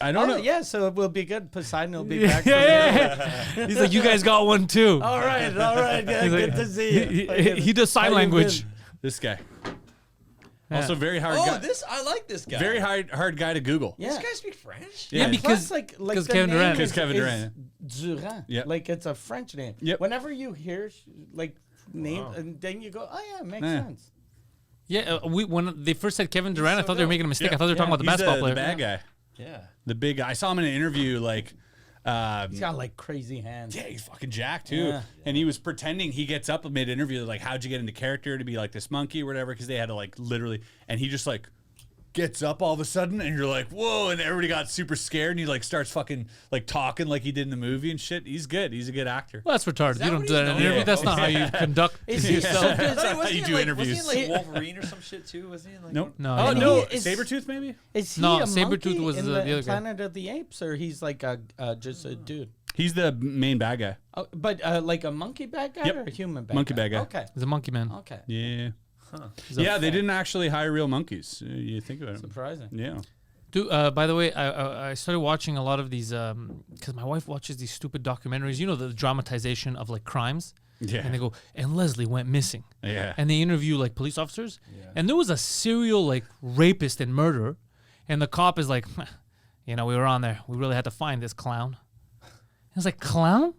I don't know. Yeah, so it will be good. Poseidon will be yeah, back. for yeah. He's like, you guys got one too. All right. Yeah, He's good like- to see you. He does sign How you language. been? This guy. Yeah. Also, very hard Oh, guy. I like this guy. Very hard guy to Google. Yeah. This guy speaks French. Yeah, Yeah. because Plus, like because the Kevin name Durant. Because is- Kevin is Durant. Durant. Yep. Like it's a French name. Yep. Whenever you hear like name, Wow. and then you go, oh yeah, it makes Yeah. sense. Yeah, when they first said Kevin Durant, I so thought they were dope. making a mistake. Yeah. I thought they were talking about the He's basketball the player. bad guy. Yeah. The big guy. I saw him in an interview. Like, He's got like crazy hands. yeah, he's fucking jacked too. Yeah. And he was pretending. He gets up mid interview, like, how'd you get into character to be like this monkey or whatever? Because they had to like literally, and he just like gets up all of a sudden, and you're like, whoa! And everybody got super scared, and he like starts fucking like talking like he did in the movie and shit. He's good. He's a good actor. Well, that's retarded. that You don't what do that in he's an known interview. for? That's not how you conduct Is he yourself. so I good? thought he was You in, do like, interviews. Was he in like Wolverine or some shit too? Was he in like? Nope. No, Oh he- no. He is- Sabretooth maybe. Is he No, a Sabretooth monkey was in the other guy. Planet of the Apes, or he's like a just a dude? He's the main bad guy. Oh, but like a monkey bad guy Yep. or a human bad Monkey guy? bad guy. Okay. He's a monkey man. Okay. Yeah. He's a- Yeah, they didn't actually hire real monkeys. You think about it. Surprising. Yeah. Dude, by the way, I started watching a lot of these because my wife watches these stupid documentaries. You know, the dramatization of like crimes. Yeah. And they go, and Leslie went missing. Yeah. And they interview like police officers. And there was a serial like rapist and murderer. And the cop is like, you know, we were on there. We really had to find this clown. I was like, clown?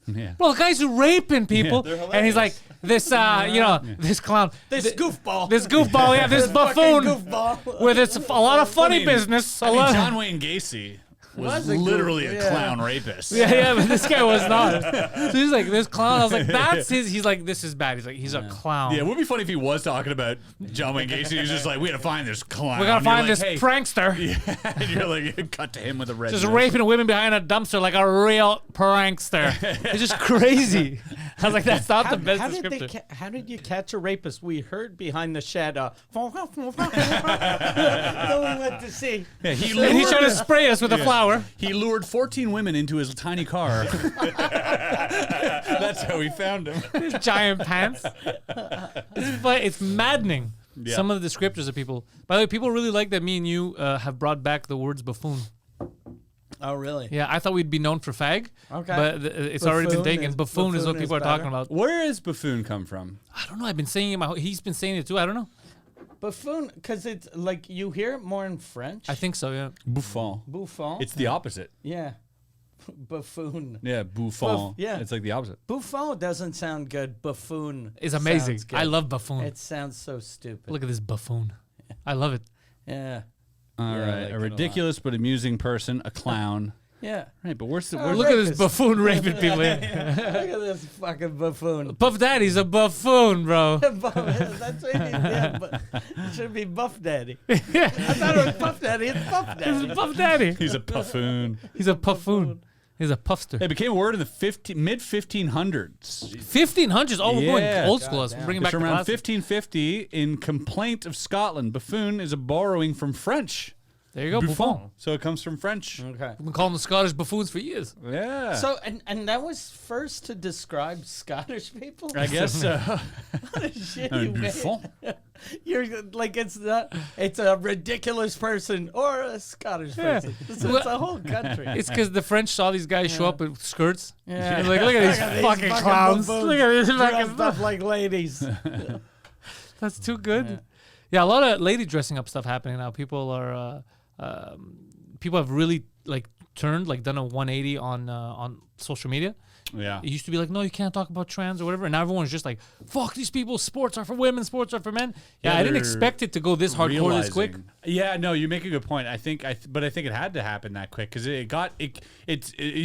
Yeah. Well, the guy's raping people. They're And he's like, this, this clown. This goofball. This goofball, yeah, this fucking buffoon goofball. with its a lot of funny business. I mean, John Wayne Gacy was Was a literally goof, a yeah. clown rapist. Yeah, but this guy was not. So he's like, this clown. I was like, that's his. He's like, this is bad. He's like, he's a clown. Yeah, it would be funny if he was talking about John Wayne Gacy. He was just like, we gotta find this clown. We gotta And you're find like, this hey. prankster. Yeah, and you're like, cut to him with a red Just nose. raping women behind a dumpster like a real prankster. It's just crazy. I was like, that's not the best how did descriptor. how did you catch a rapist? We heard behind the shed. No one went to see. Yeah, he And he lured, tried to spray us with a flower. he lured 14 women into his tiny car. That's how he found him. His giant pants. It's maddening. Yeah. Some of the descriptors of people. By the way, people really like that me and you have brought back the words buffoon. Oh, really? Yeah, I thought we'd be known for fag. Okay. But it's already been Buffoon taken. is- Buffoon is what buffoon people are is talking better. about. Where does buffoon come from? I don't know. I've been saying it. He's been saying it too. I don't know. Buffoon, because it's like you hear it more in French. I think so, yeah. Buffon. Buffon. It's the opposite. Yeah. Buffoon. Yeah, bouffon. Yeah. It's like the opposite. Buffon doesn't sound good. Buffoon. It's amazing. sounds good. I love buffoon. It sounds so stupid. Look at this buffoon. I love it. Yeah. All Yeah, I right, like it a a lot. ridiculous but amusing person, a clown. Yeah. Right, but where's the Oh, where's Look at this rapist. buffoon raping people. Look at this fucking buffoon. Puff Daddy's a buffoon, bro. That's what he did, but it should be Buff Daddy. I thought it was Puff Daddy. It's Buff He's Daddy. a Puff Daddy. He's a buffoon. He's a puffoon. He's a puffster. It became a word in the mid 1500s. 1500s. Oh, we're Yeah. going old school. Let's Goddamn. bring it It's back to around classic. 1550 in Complaint of Scotland. Buffoon is a borrowing from French. There you go, buffon. So it comes from French. Okay. We've been calling the Scottish buffoons for years. Yeah. So and that was first to describe Scottish people. I guess so. Shit, Un you made. buffon. You're like it's a ridiculous person or a Scottish Yeah. person. It's a whole country. It's because the French saw these guys show up with skirts. Yeah. They're like, look at these fucking clowns. buffoons Look at these dressed fucking up like ladies. That's too good. Yeah, a lot of lady dressing up stuff happening now. People are, people have really like done a 180 on social media. Yeah. It used to be like, no, you can't talk about trans or whatever, and now everyone's just like, fuck these people. Sports are for women. Sports are for men. Yeah, I didn't they're expect it to go this hardcore this quick. Realizing- Yeah, no, you make a good point. But I think it had to happen that quick because you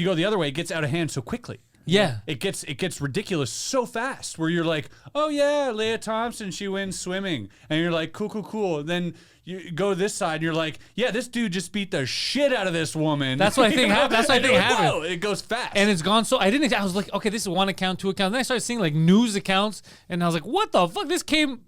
go the other way. It gets out of hand so quickly. Yeah. It gets ridiculous so fast where you're like, oh yeah, Leah Thompson, she wins swimming. And you're like, cool. And then you go to this side and you're like, yeah, this dude just beat the shit out of this woman. That's what I think happened. That's what I And think you're like, happened. whoa, it goes fast. And it's gone so I was like, okay, this is one account, two accounts. Then I started seeing like news accounts, and I was like, what the fuck? This came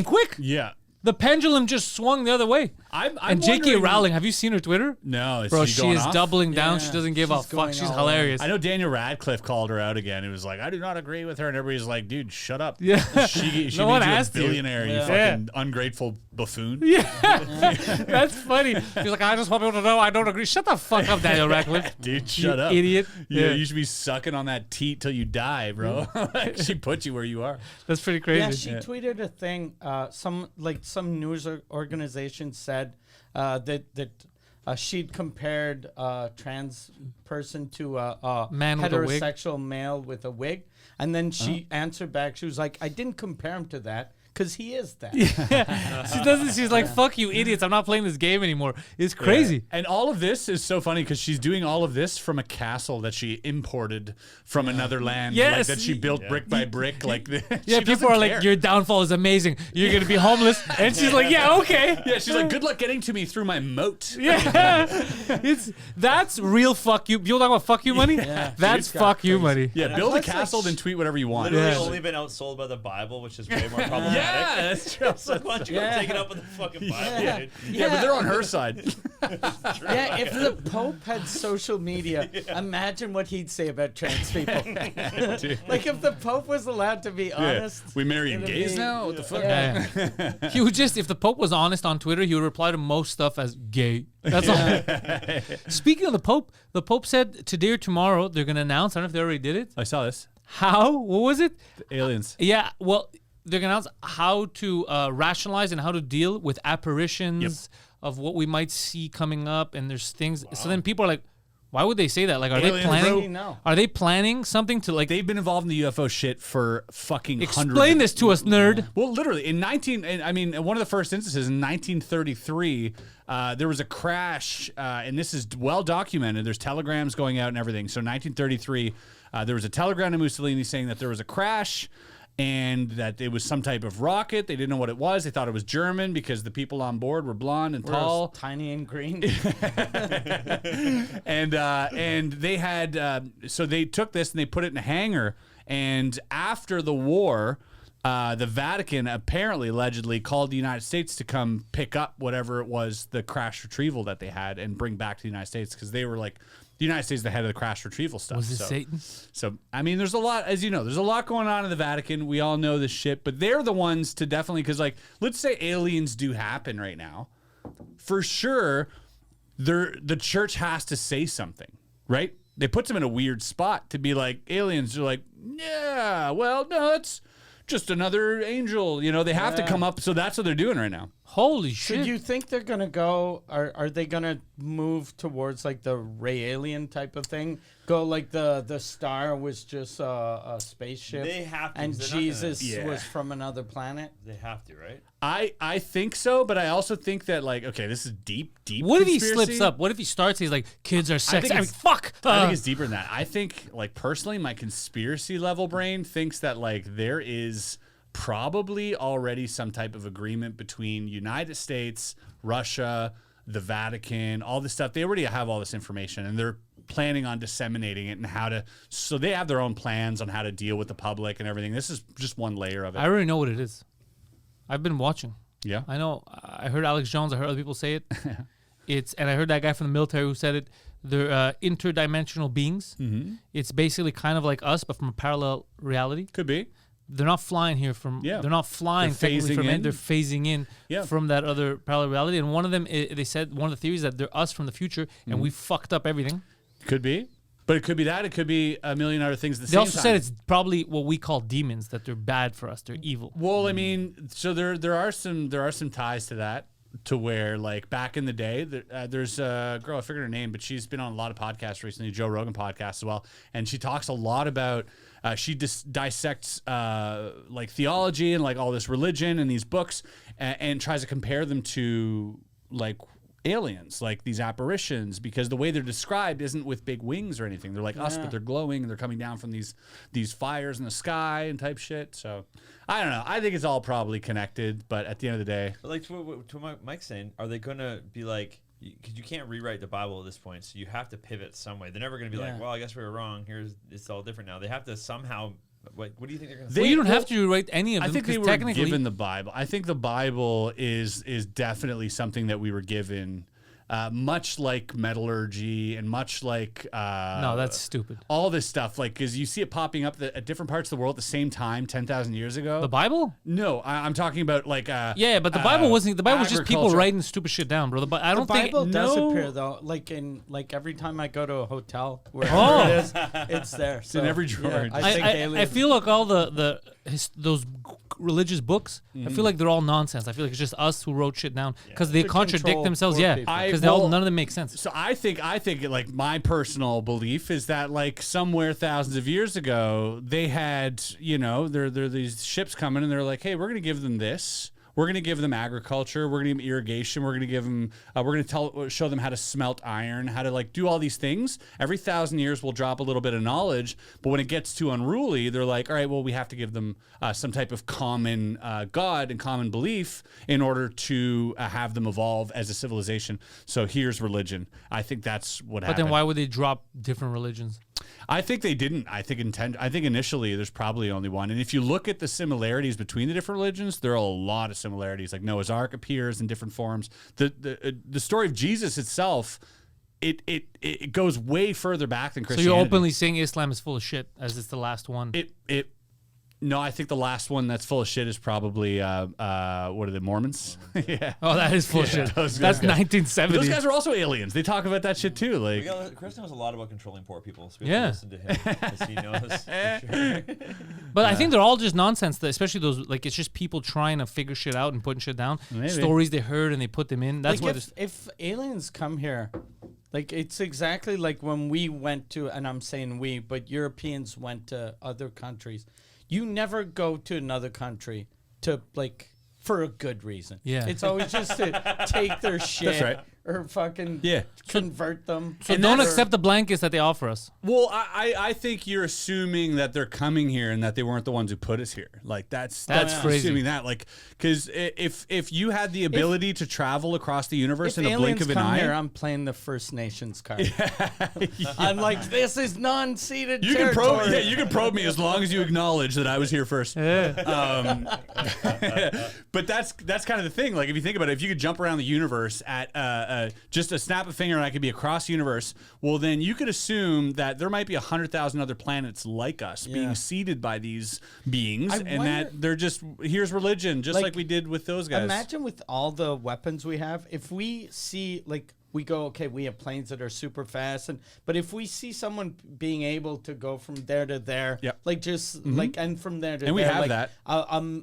quick. yeah. The pendulum just swung the other way. I'm And J.K. wondering- Rowling, have you seen her Twitter? No, Bro, she going is off? doubling down. She Yeah, doesn't give a she's fuck. going She's all hilarious. I know Daniel Radcliffe called her out again. He was like, I do not agree with her. And everybody's like, dude, shut up. Yeah. She No made one you asked a you. billionaire, you Yeah. fucking ungrateful buffoon. That's funny. He's like, I just want people to know I don't agree. Shut the fuck up, Daniel Radcliffe. Dude, shut You up. idiot. Yeah, Yeah. you should be sucking on that teat till you die, bro. Like, she put you where you are. That's pretty crazy. Yeah, she tweeted a thing. Some news organization said that she'd compared a trans person to a Man with a wig? heterosexual male with a wig, and then she answered back. She was like, "I didn't compare him to that because he is that." She doesn't. She's like, fuck you, idiots. I'm not playing this game anymore. It's crazy. And all of this is so funny because she's doing all of this from a castle that she imported from another land. Yes. Like, that she built brick by brick. Like, Yeah, people are like, your downfall is amazing. You're gonna be homeless, and she's like, yeah, okay. Yeah, she's like, good luck getting to me through my moat. Yeah, that's real fuck you. People talk about fuck you money. Yeah. That's It's got fuck you crazy. money. Yeah, build a Plus, like, castle, then tweet whatever you want. Literally Yeah. only been outsold by the Bible, which is way more problematic. Yeah, that's true. So why don't you go Yeah. take it up with the fucking Bible, Yeah. dude? Yeah, but they're on her side. Yeah, if the Pope had social media, imagine what he'd say about trans people. Like if the Pope was allowed to be honest. We marrying it'd gays be- now? What the fuck? Yeah. He would just, if the Pope was honest on Twitter, he would reply to most stuff as gay. That's all. Speaking of the Pope said today or tomorrow they're gonna announce. I don't know if they already did it. I saw this. How? What was it? Aliens. Yeah. Well, they're gonna announce how to rationalize and how to deal with apparitions of what we might see coming up, and there's things. So then people are like, why would they say that? Like, are they Aliens, planning? bro. Are they planning something to like? They've been involved in the UFO shit for fucking hundreds. Explain this to us, nerd. Well, literally, one of the first instances in 1933, there was a crash, and this is well documented. There's telegrams going out and everything. So 1933, there was a telegram to Mussolini saying that there was a crash and that it was some type of rocket. They didn't know what it was. They thought it was German because the people on board were blonde and tall. Tiny and green. And they had so they took this and they put it in a hangar, And after the war, the Vatican apparently, allegedly, called the United States to come pick up whatever it was, the crash retrieval that they had, and bring back to the United States, because they were like, the United States is the head of the crash retrieval stuff. Was it Satan? So, I mean, there's a lot, as you know, there's a lot going on in the Vatican. We all know this shit, but they're the ones to definitely, because, like, let's say aliens do happen right now. For sure, the church has to say something, right? They put them in a weird spot to be like, aliens are like, yeah, well, no, it's just another angel. You know, they have to come up, so that's what they're doing right now. Holy So shit. do you think they're gonna go? Are they gonna move towards like the Ray Alien type of thing? Go like the star was just a spaceship, They have to, and 'cause they're not gonna- Jesus was from another planet. They have to, right? I think so, but I also think that, like, okay, this is deep What if he conspiracy. slips up? What if he starts? He's like, kids are sex. think I mean, it's- fuck. I think it's deeper than that. I think, like, personally, my conspiracy level brain thinks that, like, there is probably already some type of agreement between United States, Russia, the Vatican, all this stuff. They already have all this information, and they're planning on disseminating it and how to. So they have their own plans on how to deal with the public and everything. This is just one layer of it. I already know what it is. I've been watching. Yeah. I know. I heard Alex Jones. I heard other people say it. And I heard that guy from the military who said it. They're interdimensional beings. Mm-hmm. It's basically kind of like us, but from a parallel reality. Could be. They're not flying here from. Yeah. They're not flying They're technically phasing from in. it. They're phasing in Yeah. from that other parallel reality. And one of them, they said, one of the theories that they're us from the future, and we fucked up everything. Could be. But it could be that. It could be a million other things at the They same also time. said it's probably what we call demons, that they're bad for us. They're evil. Well, I mean, so there are some ties to that, to where, like, back in the day, there's a girl, I forget her name, but she's been on a lot of podcasts recently, Joe Rogan podcast as well, and she talks a lot about she dissects like theology and like all this religion and these books, and tries to compare them to like aliens, like these apparitions, because the way they're described isn't with big wings or anything. They're like us, but they're glowing and they're coming down from these fires in the sky and type shit. So I don't know. I think it's all probably connected, but at the end of the day, But like to what Mike's saying, are they gonna be like? Because you can't rewrite the Bible at this point, so you have to pivot some way. They're never gonna be like, well, I guess we were wrong. It's all different now. They have to somehow. What do you think they're gonna say? Well, you don't have to write any of them. I think they 'cause were technically, given the Bible. I think the Bible is definitely something that we were given, much like metallurgy and much like No, that's stupid. all this stuff. Like, because you see it popping up at different parts of the world at the same time 10,000 years ago. The Bible? No, I'm talking about like Yeah, but the Bible wasn't. The Bible was just people agriculture. writing stupid shit down, bro. I don't the Bible think does no. appear though, like every time I go to a hotel, wherever Oh. it is, it's there. It's in every drawer. I think I aliens. feel like all those religious books, I feel like they're all nonsense. I feel like it's just us who wrote shit down because they To contradict control themselves. poor Yeah, people. because well, none of them make sense. So I think like my personal belief is that like somewhere thousands of years ago they had, you know, there these ships coming and they're like, hey, we're gonna give them this. We're going to give them agriculture. We're going to give them irrigation. We're going to give them. We're going to show them how to smelt iron, how to like do all these things. Every 1,000 years, we'll drop a little bit of knowledge. But when it gets too unruly, they're like, all right, well, we have to give them some type of common God and common belief in order to have them evolve as a civilization. So here's religion. I think that's what But happened. then why would they drop different religions? I think they didn't. I think initially there's probably only one. And if you look at the similarities between the different religions, there are a lot of similarities. Like Noah's Ark appears in different forms. The story of Jesus itself, it goes way further back than So Christianity. you're openly saying Islam is full of shit, as it's the last one. No, I think the last one that's full of shit is probably what are they, Mormons? Yeah. Oh, that is full of shit. those That's guys. 1970. Those guys are also aliens. They talk about that shit too. Like, Chris knows a lot about controlling poor people. So we Yeah. have to listen to him because he knows. For sure. But I think they're all just nonsense. Especially those, like, it's just people trying to figure shit out and putting shit down. Maybe. Stories they heard and they put them in. That's like why. if aliens come here, like it's exactly like when we went to, and I'm saying we, but Europeans went to other countries. You never go to another country to like for a good reason. Yeah. It's always just to take their shit. That's right. or fucking Yeah. convert them. So And don't that's- accept the blankets that they offer us. Well, I think you're assuming that they're coming here and that they weren't the ones who put us here. Like that's crazy. assuming that. Like, because if you had the ability to travel across the universe If in a blink aliens of an come eye, here, I'm playing the First Nations card. I'm like, this is non-ceded you can territory. probe. Yeah, you can probe me as long as you acknowledge that I was here first. But that's kind of the thing. Like if you think about it, if you could jump around the universe at just a snap of a finger and I could be across the universe, well then you could assume that there might be 100,000 other planets like us being seeded by these beings, and wonder- that they're just here's religion, just like Like, we did with those guys. Imagine with all the weapons we have, if we see like we go, okay, we have planes that are super fast, but if we see someone being able to go from there to there, Yep. like just like and from there to And we there, have like that.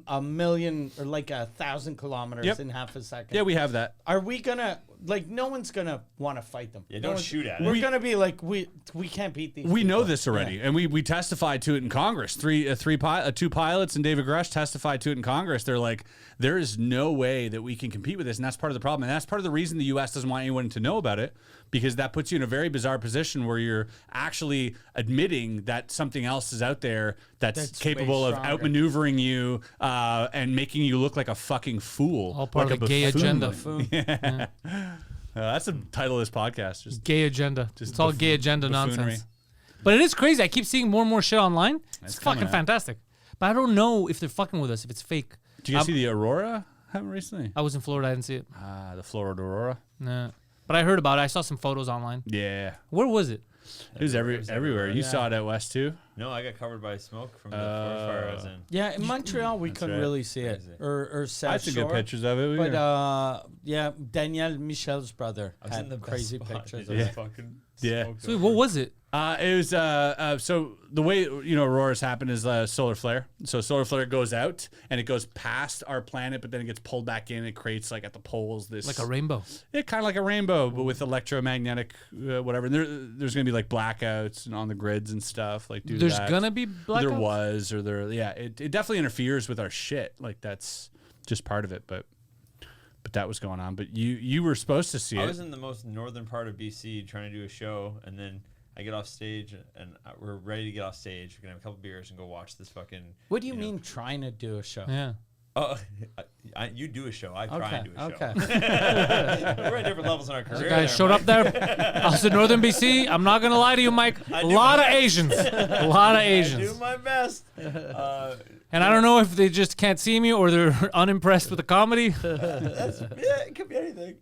a million or like 1,000 kilometers Yep. in half a second. Yeah, we have that. Are we gonna like? No one's gonna want to fight them. Yeah, No don't one's- shoot at it. We're gonna be like, we can't beat these. We know people. this already, and we testified to it in Congress. Two pilots and David Grush testified to it in Congress. They're like, there is no way that we can compete with this, and that's part of the problem. And that's part of the reason the U.S. doesn't want anyone to know about it, because that puts you in a very bizarre position where you're actually admitting that something else is out there that's capable way of stronger. outmaneuvering you and making you look like a fucking fool. All part like of the a gay buffoon. agenda. That's the title of this podcast. Just Gay agenda. Just It's all buff- gay agenda buffoonery. nonsense. But it is crazy. I keep seeing more and more shit online. It's coming fucking out. fantastic. But I don't know if they're fucking with us, if it's fake. Did you guys see the Aurora happen recently? I was in Florida. I didn't see it. The Florida Aurora. Nah. But I heard about it. I saw some photos online. Yeah. Where was it? It was everywhere. You saw it out west too. No, I got covered by smoke from the forest fire I was in. Yeah, in Montreal we couldn't right. really see it, Crazy. or South I had some good Shore. pictures of it. But yeah, Danielle Michel's brother I was in the had best crazy spot. pictures. It Of was it. fucking Yeah. smoked So wait, over. what was it? It was so the way auroras happen is solar flare. So solar flare goes out and it goes past our planet, but then it gets pulled back in. It creates like at the poles this Like a rainbow. yeah, kind of like a rainbow, but with electromagnetic whatever. And there's gonna be like blackouts and on the grids and stuff. Like There's that. gonna be blackouts? There was or there yeah. It definitely interferes with our shit. Like that's just part of it, but that was going on. But you were supposed to see I it. was in the most northern part of BC trying to do a show, and then I get off stage, and we're ready to get off stage. We're gonna have a couple beers and go watch this fucking. What do you mean trying to do a show? Yeah. Oh, you do a show. I try and do a show. Okay. We're at different levels in our career. Guys showed up there. I was in Northern BC. I'm not gonna lie to you, Mike. A lot of Asians. A lot of I do Asians. my best. And I don't know if they just can't see me or they're unimpressed with the comedy. Yeah, it could be anything.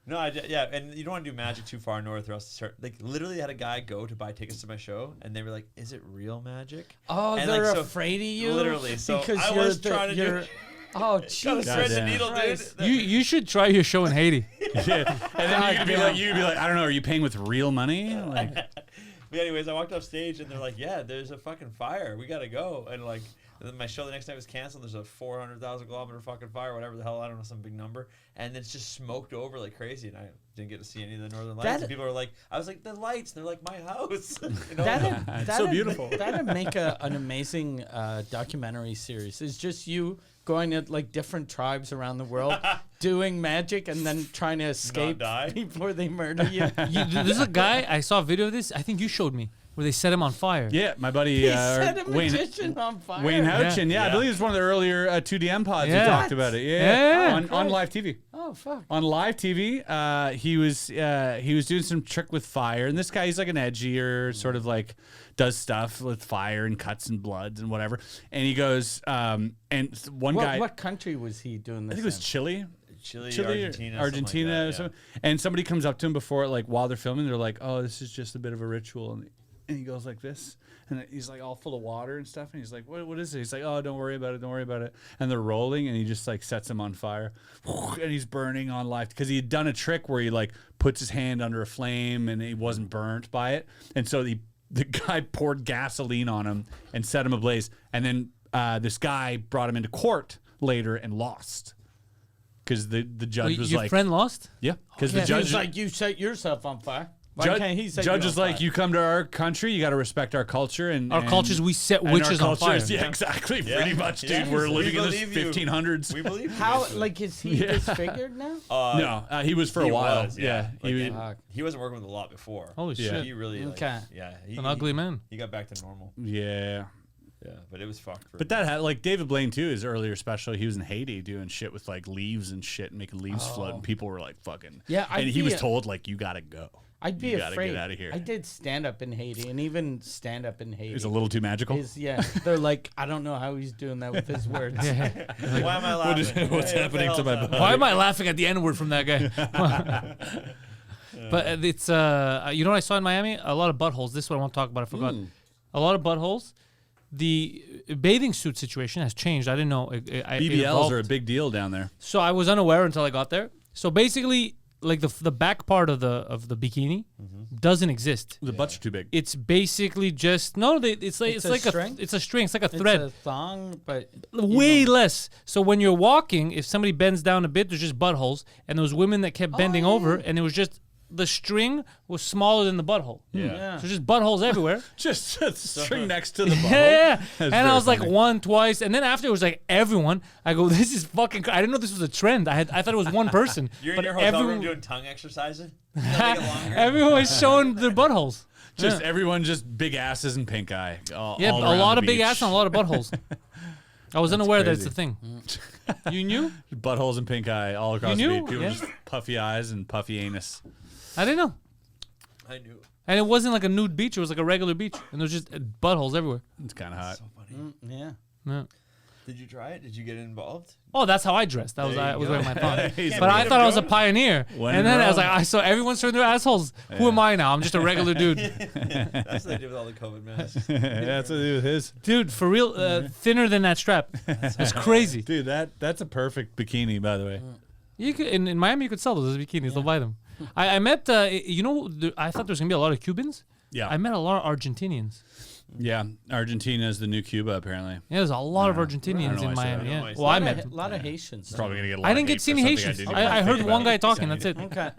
No, yeah, and you don't want to do magic too far north or else to start. Like, literally had a guy go to buy tickets to my show, and they were like, "Is it real magic?" Oh, And, they're like, so- afraid of you. Literally, so because I you're was trying to do- you're, Oh, Gotta Jesus. thread the Goddamn. needle, dude. Christ. You should try your show in Haiti. Yeah. And then you'd be like, I don't know, are you paying with real money? Like, But anyways, I walked off stage and they're like, "Yeah, there's a fucking fire. We gotta go." And like, and then my show the next night was canceled. There's a 400,000 kilometer fucking fire, whatever the hell, I don't know, some big number, and it's just smoked over like crazy. And I didn't get to see any of the northern lights. That- And people are like, "I was like, the lights." And they're like, "My house." You know? It's so beautiful. That'd make an amazing documentary series. It's just you going to like different tribes around the world, doing magic, and then trying to escape die. before they murder you. There's a guy, I saw a video of this, I think you showed me, where they set him on fire. yeah, my buddy He set a Wayne magician on fire. Wayne Houchin. Yeah, I Yeah. believe it's one of the earlier 2DM pods Yeah. we talked about it. Yeah. On live TV. Oh fuck. On live TV, he was doing some trick with fire, and this guy, he's like an edgier sort of like does stuff with fire and cuts and bloods and whatever. And he goes, and one guy, What country was he doing this? I think it was in? Chile. Chile, Chile, Argentina, Argentina, something or like that, something. And somebody comes up to him before, like while they're filming, they're like, "Oh, this is just a bit of a ritual," and he goes like this, and he's like all full of water and stuff, and he's like, "What is it?" He's like, "Oh, don't worry about it, don't worry about it." And they're rolling, and he just like sets him on fire, and he's burning on live because he had done a trick where he like puts his hand under a flame and he wasn't burnt by it, and so the guy poured gasoline on him and set him ablaze, and then this guy brought him into court later and lost. Because the judge was Your like, friend lost? yeah, because Yeah, the he was judge like, you set yourself on fire. Why can't he set Judge you is on like, fire? you come to our country, you got to respect our culture and Our cultures, we set witches on fire. Yeah, exactly. Yeah. Pretty much, dude. Yeah. We're We living in the believe you. 1500s. We believe you. How, like, is he disfigured now? No, he was for a He while. was, yeah. Like, He and was- he wasn't working with a lot before. Holy Yeah. shit. He really, like, Okay. yeah. An ugly man. He got back to normal. yeah. Yeah, but it was fucked. For But that had, like David Blaine too, his earlier special, he was in Haiti doing shit with like leaves and shit and making leaves float, and people were like fucking. Yeah, and I'd he be was a- told like, you gotta go. I'd be You gotta afraid. get out of here. I did stand up in Haiti, and even stand up in Haiti It's a little too magical. is they're like, I don't know how he's doing that with his words. why am I laughing? what's Hey, happening what to the my hell's body? Why am I laughing at the N word from that guy? But it's you know what I saw in Miami? A lot of buttholes. This is what I want to talk about. I forgot. A lot of buttholes. The bathing suit situation has changed. I didn't know. It BBLs evolved. are a big deal down there. So I was unaware until I got there. So basically, like the back part of the bikini doesn't exist. The butts are too big. It's basically just it's like It's it's a like string? it's a string. It's like a It's thread. a thong, but Way less. So when you're walking, if somebody bends down a bit, there's just buttholes. And there was women that kept bending over, and it was just the string was smaller than the butthole. yeah. So just buttholes everywhere. Just a string next to the bottle. Yeah. That's And very I was like funny. one, twice, and then after it was like everyone. I go, this is fucking. I didn't know this was a trend. I thought it was one person. You're in but your hotel everyone, room doing tongue exercises? Make it longer? everyone was showing their buttholes. Just everyone, just big asses and pink eye. All Yeah, all a around lot the of big beach. ass and a lot of buttholes. I was unaware that it's a crazy. thing. You knew? Buttholes and pink eye all across You the knew? beach. People Yeah. just puffy eyes and puffy anus. I didn't know. I knew. And it wasn't like a nude beach. It was like a regular beach. And there was just buttholes everywhere. It's kind of hot. So funny. yeah. Yeah. Did you try it? Did you get involved? Oh, that's how I dressed. That was There you I was go. wearing my thong. He's But I beat thought him, I was a Joe. pioneer. When And in then I was Rome. like, I saw everyone's showing their assholes. Who am I now? I'm just a regular dude. That's what they do with all the COVID masks. That's what to do with his. Dude, for real, thinner than that strap. That's crazy. Dude, that's a perfect bikini, by the way. You could in Miami you could sell those as bikinis. They'll buy them. I met you know I thought there was gonna be a lot of Cubans. Yeah. I met a lot of Argentinians. Yeah. Argentina is the new Cuba, apparently. Yeah, there's a lot of I don't Argentinians know in why I said Miami. that. Yeah. I Well, I said met that. them. A lot of Haitians. It's probably gonna get a lot I didn't of get to see hate any for something Haitians. didn't even I think heard about. one guy talking. That's it. Okay.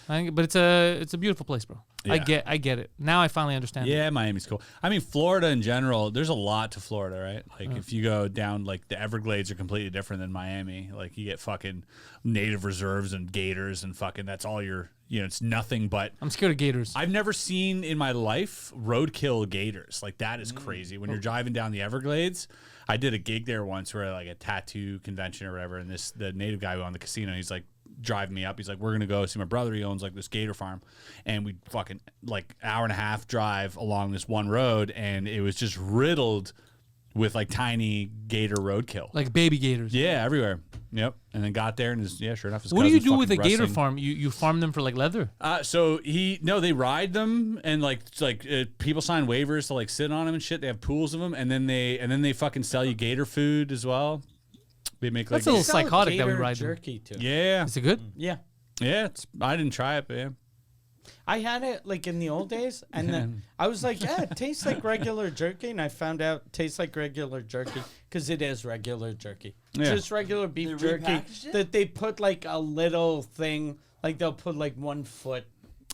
But it's a beautiful place, bro. Yeah. I get it. Now I finally understand. Yeah, Miami's cool. I mean, Florida in general, there's a lot to Florida, right? Like, if you go down, like, the Everglades are completely different than Miami. Like, you get fucking native reserves and gators and fucking, that's all your, it's nothing but. I'm scared of gators. I've never seen in my life roadkill gators. Like, that is crazy. When you're driving down the Everglades, I did a gig there once where, like, a tattoo convention or whatever, and the native guy who owned the casino, he's like, driving me up. He's like, we're gonna go see my brother. He owns like this gator farm, and we fucking like hour and a half drive along this one road, and it was just riddled with like tiny gator roadkill. Like baby gators. Yeah, everywhere. Yep. And then got there, and sure enough, his What do you cousin's do with a fucking gator wrestling. farm? You farm them for like leather? So they ride them, and people sign waivers to like sit on them and shit. They have pools of them, and then they fucking sell you gator food as well. They make like That's a little Sell psychotic that we gator ride them. jerky too. yeah, Is it good? Yeah. yeah. I didn't try it, but yeah. I had it like in the old days, and then I was like, yeah, it tastes like regular jerky, and I found out it tastes like regular jerky because it is regular jerky. Yeah. Just regular beef They jerky repackaged it? that they put like a little thing, like they'll put like 1 foot.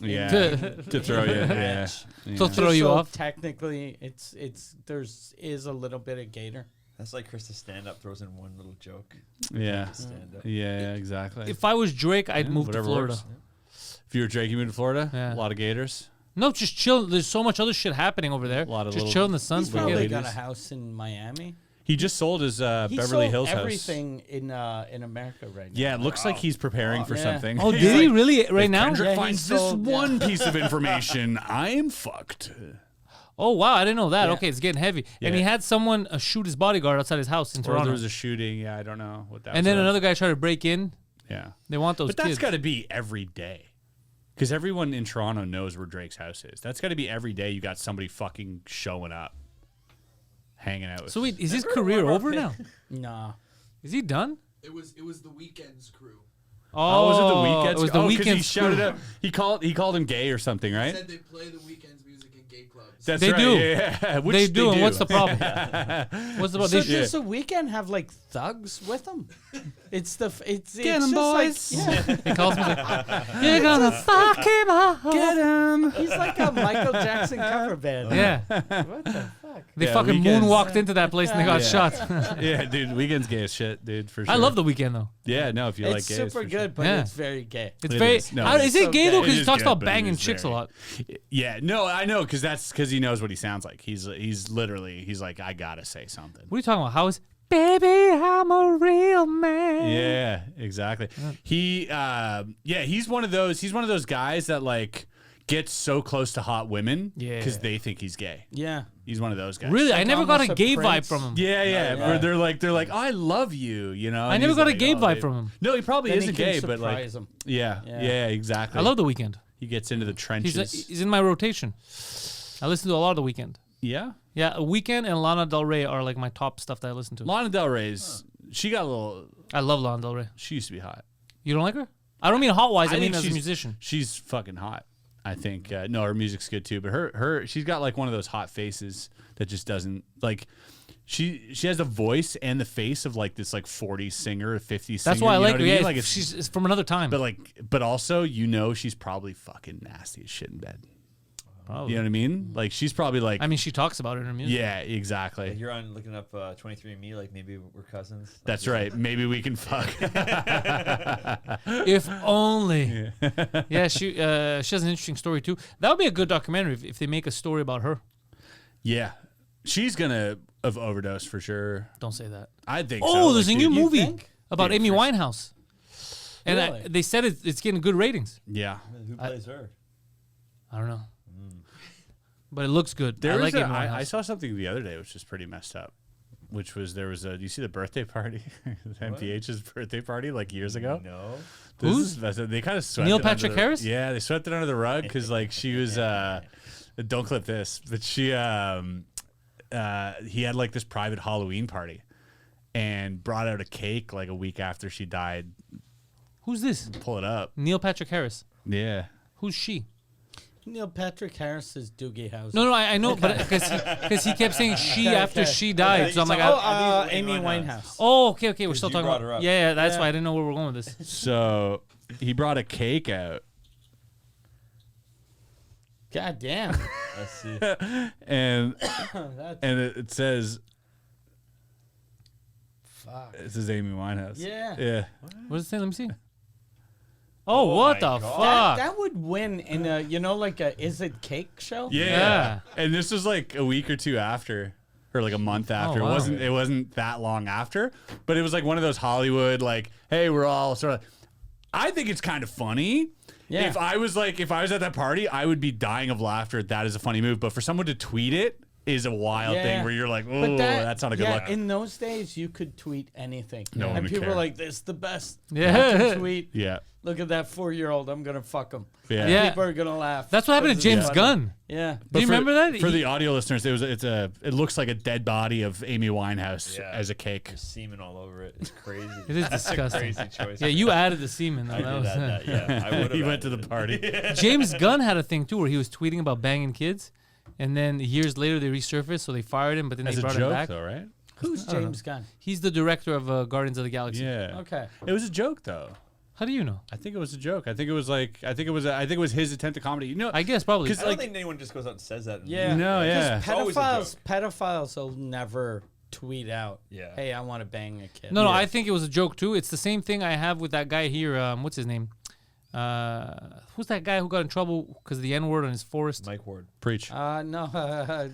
Yeah, To- to throw you. Yeah. So throw Just you so off. Technically, there's a little bit of gator. That's like Krista's stand-up throws in one little joke. Yeah. Stand-up. Yeah, exactly. If I was Drake, I'd move to whatever Florida. works. If you were Drake, you moved to Florida? Yeah. A lot of gators. No, just chill. There's so much other shit happening over there. A lot of just little- chill in the sun. He's Forget probably it. got a ladies. house in Miami. He just sold his He Beverly sold Hills house. everything in America right now. Yeah, it looks like he's preparing for Yeah. something. Oh, He's did he like, really? Right if now? Kendrick Yeah, he finds this sold- yeah. one piece of information, I'm fucked. Oh wow, I didn't know that. Yeah. Okay, it's getting heavy. And Yeah. he had someone shoot his bodyguard outside his house in Or Toronto. there was a shooting. Yeah, I don't know what that was. And then about. another guy tried to break in. Yeah. They want those But that's kids. got to be every day. Because everyone in Toronto knows where Drake's house is. That's got to be every day you got somebody fucking showing up, hanging out with. So wait, is his Remember career one of over our now? Nah. Is he done? It was the Weeknd's crew. Oh, was it the Weeknd's? It was the 'cause Weeknd's he shouted crew. out. He called him gay or something, right? Said they play the Weeknd's music in gay clubs. That's They right. do. Yeah. Which They do, and what's the problem? Yeah. What's the problem? So They does the weekend have like thugs with them? It's the it's Get it's 'em, just boys. Like, yeah. He calls me like, you're gonna fuck him up. Get him. He's like a Michael Jackson cover band. Yeah. What the fuck? They Yeah, fucking Weeknd's- moonwalked into that place and they got Yeah. shot. Yeah, dude. Weekend's gay as shit, dude. For sure. I love the weekend though. Yeah, no. If you like It's gays, super for good, but Yeah. it's very gay. It's It very. is. No, How, it is is it so gay gay. though? It Because he is talks good, about but it banging is chicks a very- lot. Sure. Yeah, no, I know, because he knows what he sounds like. He's like, I gotta say something. What are you talking about? How is baby? I'm a real man. Yeah, exactly. He's one of those guys that like gets so close to hot women Yeah. because they think he's gay. Yeah. He's one of those guys. Really, I Like never got a almost a gay vibe prince. from him. Yeah. Where they're like, I love you, you know. I and never he's got a like, gay "Oh, vibe babe." from him. No, he probably Then isn't he can gay, but like, surprise him. yeah, exactly. I love the weekend. He gets into the trenches. He's in my rotation. I listen to a lot of the weekend. Yeah, Yeah, a Weekend and Lana Del Rey are like my top stuff that I listen to. Lana Del Rey's. She got a little. I love Lana Del Rey. She used to be hot. You don't like her? I don't mean hot wise. I mean think as a she's- musician. She's fucking hot. I think no, her music's good too, but she's got like one of those hot faces that just doesn't like. She has the voice and the face of like this like 40s singer, 50s singer. That's why I you know like what her. mean? Yeah, Like she's from another time. but also she's probably fucking nasty as shit in bed. Probably. You know what I mean? Like she's probably like I mean, she talks about it in her music. yeah, exactly. Like you're on looking up 23andMe, like maybe we're cousins. Like, That's right. Maybe we can fuck. If only. Yeah, she has an interesting story too. That would be a good documentary if they make a story about her. Yeah, she's gonna have overdosed for sure. Don't say that. I think. so. Oh, there's Like, a new dude, movie think? about Yeah, Amy for sure. Winehouse, and Really? they said it's getting good ratings. Yeah. Who plays her? I don't know, but it looks good. There I was like Amy I Winehouse. saw something the other day which was pretty messed up. Which was do you see the birthday party, MPH's birthday party like years ago? No. This Whose? is messed up. They kind of swept Neil it under Patrick the- Harris? Yeah, they swept it under the rug because like she was. Don't clip this, but she he had like this private Halloween party, and brought out a cake like a week after she died. Who's this? Pull it up. Neil Patrick Harris. Yeah. Who's she? Neil Patrick Harris is Doogie House. No, I know, but because he kept saying she Okay, after okay. she died, so I'm like, Amy Winehouse. oh, okay, we're still you talking brought about. her up. Yeah, that's Yeah. why I didn't know where we're going with this. So he brought a cake out, God damn. Let's see. and That's it says fuck. Amy Winehouse. Yeah. Yeah. What does it say? Let me see. Oh, what my the God. fuck? That would win in a like a Is It Cake show? Yeah. Yeah. And this was like a week or two after, or like a month after. wow. It wasn't that long after, but it was like one of those Hollywood like, hey, we're all sort of. I think it's kind of funny. Yeah. If I was at that party, I would be dying of laughter. That is a funny move. But for someone to tweet it is a wild Yeah. thing where you're like, oh, that's not a good yeah, look. in those days, you could tweet anything. No one and would people care. were like, this is the best. Yeah. I can tweet. Yeah. Look at that 4-year-old. I'm going to fuck him. Yeah. Yeah. People are going to laugh. That's what happened to Because it's James funny. Gunn. Yeah. Do you remember that? For He- the audio listeners, it looks like a dead body of Amy Winehouse Yeah. as a cake. There's semen all over it. It's crazy. It is That's a disgusting. crazy choice. Yeah, you added the semen. Though. I That did was, add that. Yeah, I would have. He went to the party. James Gunn had a thing too where he was tweeting about banging kids, and then years later they resurfaced, so they fired him, but then As they a brought him joke, back. though, right? Who's I don't know. James Gunn? He's the director of Guardians of the Galaxy. Yeah. Okay. It was a joke, though. How do you know? I think it was a joke. I think it was his attempt at comedy. You know, I guess probably. I don't think anyone just goes out and says that. Yeah. No, yeah. It's always a Pedophiles will never tweet out, Yeah. hey, I want to bang a kid. No, I think it was a joke too. It's the same thing I have with that guy here. What's his name? Who's that guy who got in trouble because of the N-word on his forest? Mike Ward. Preach. No,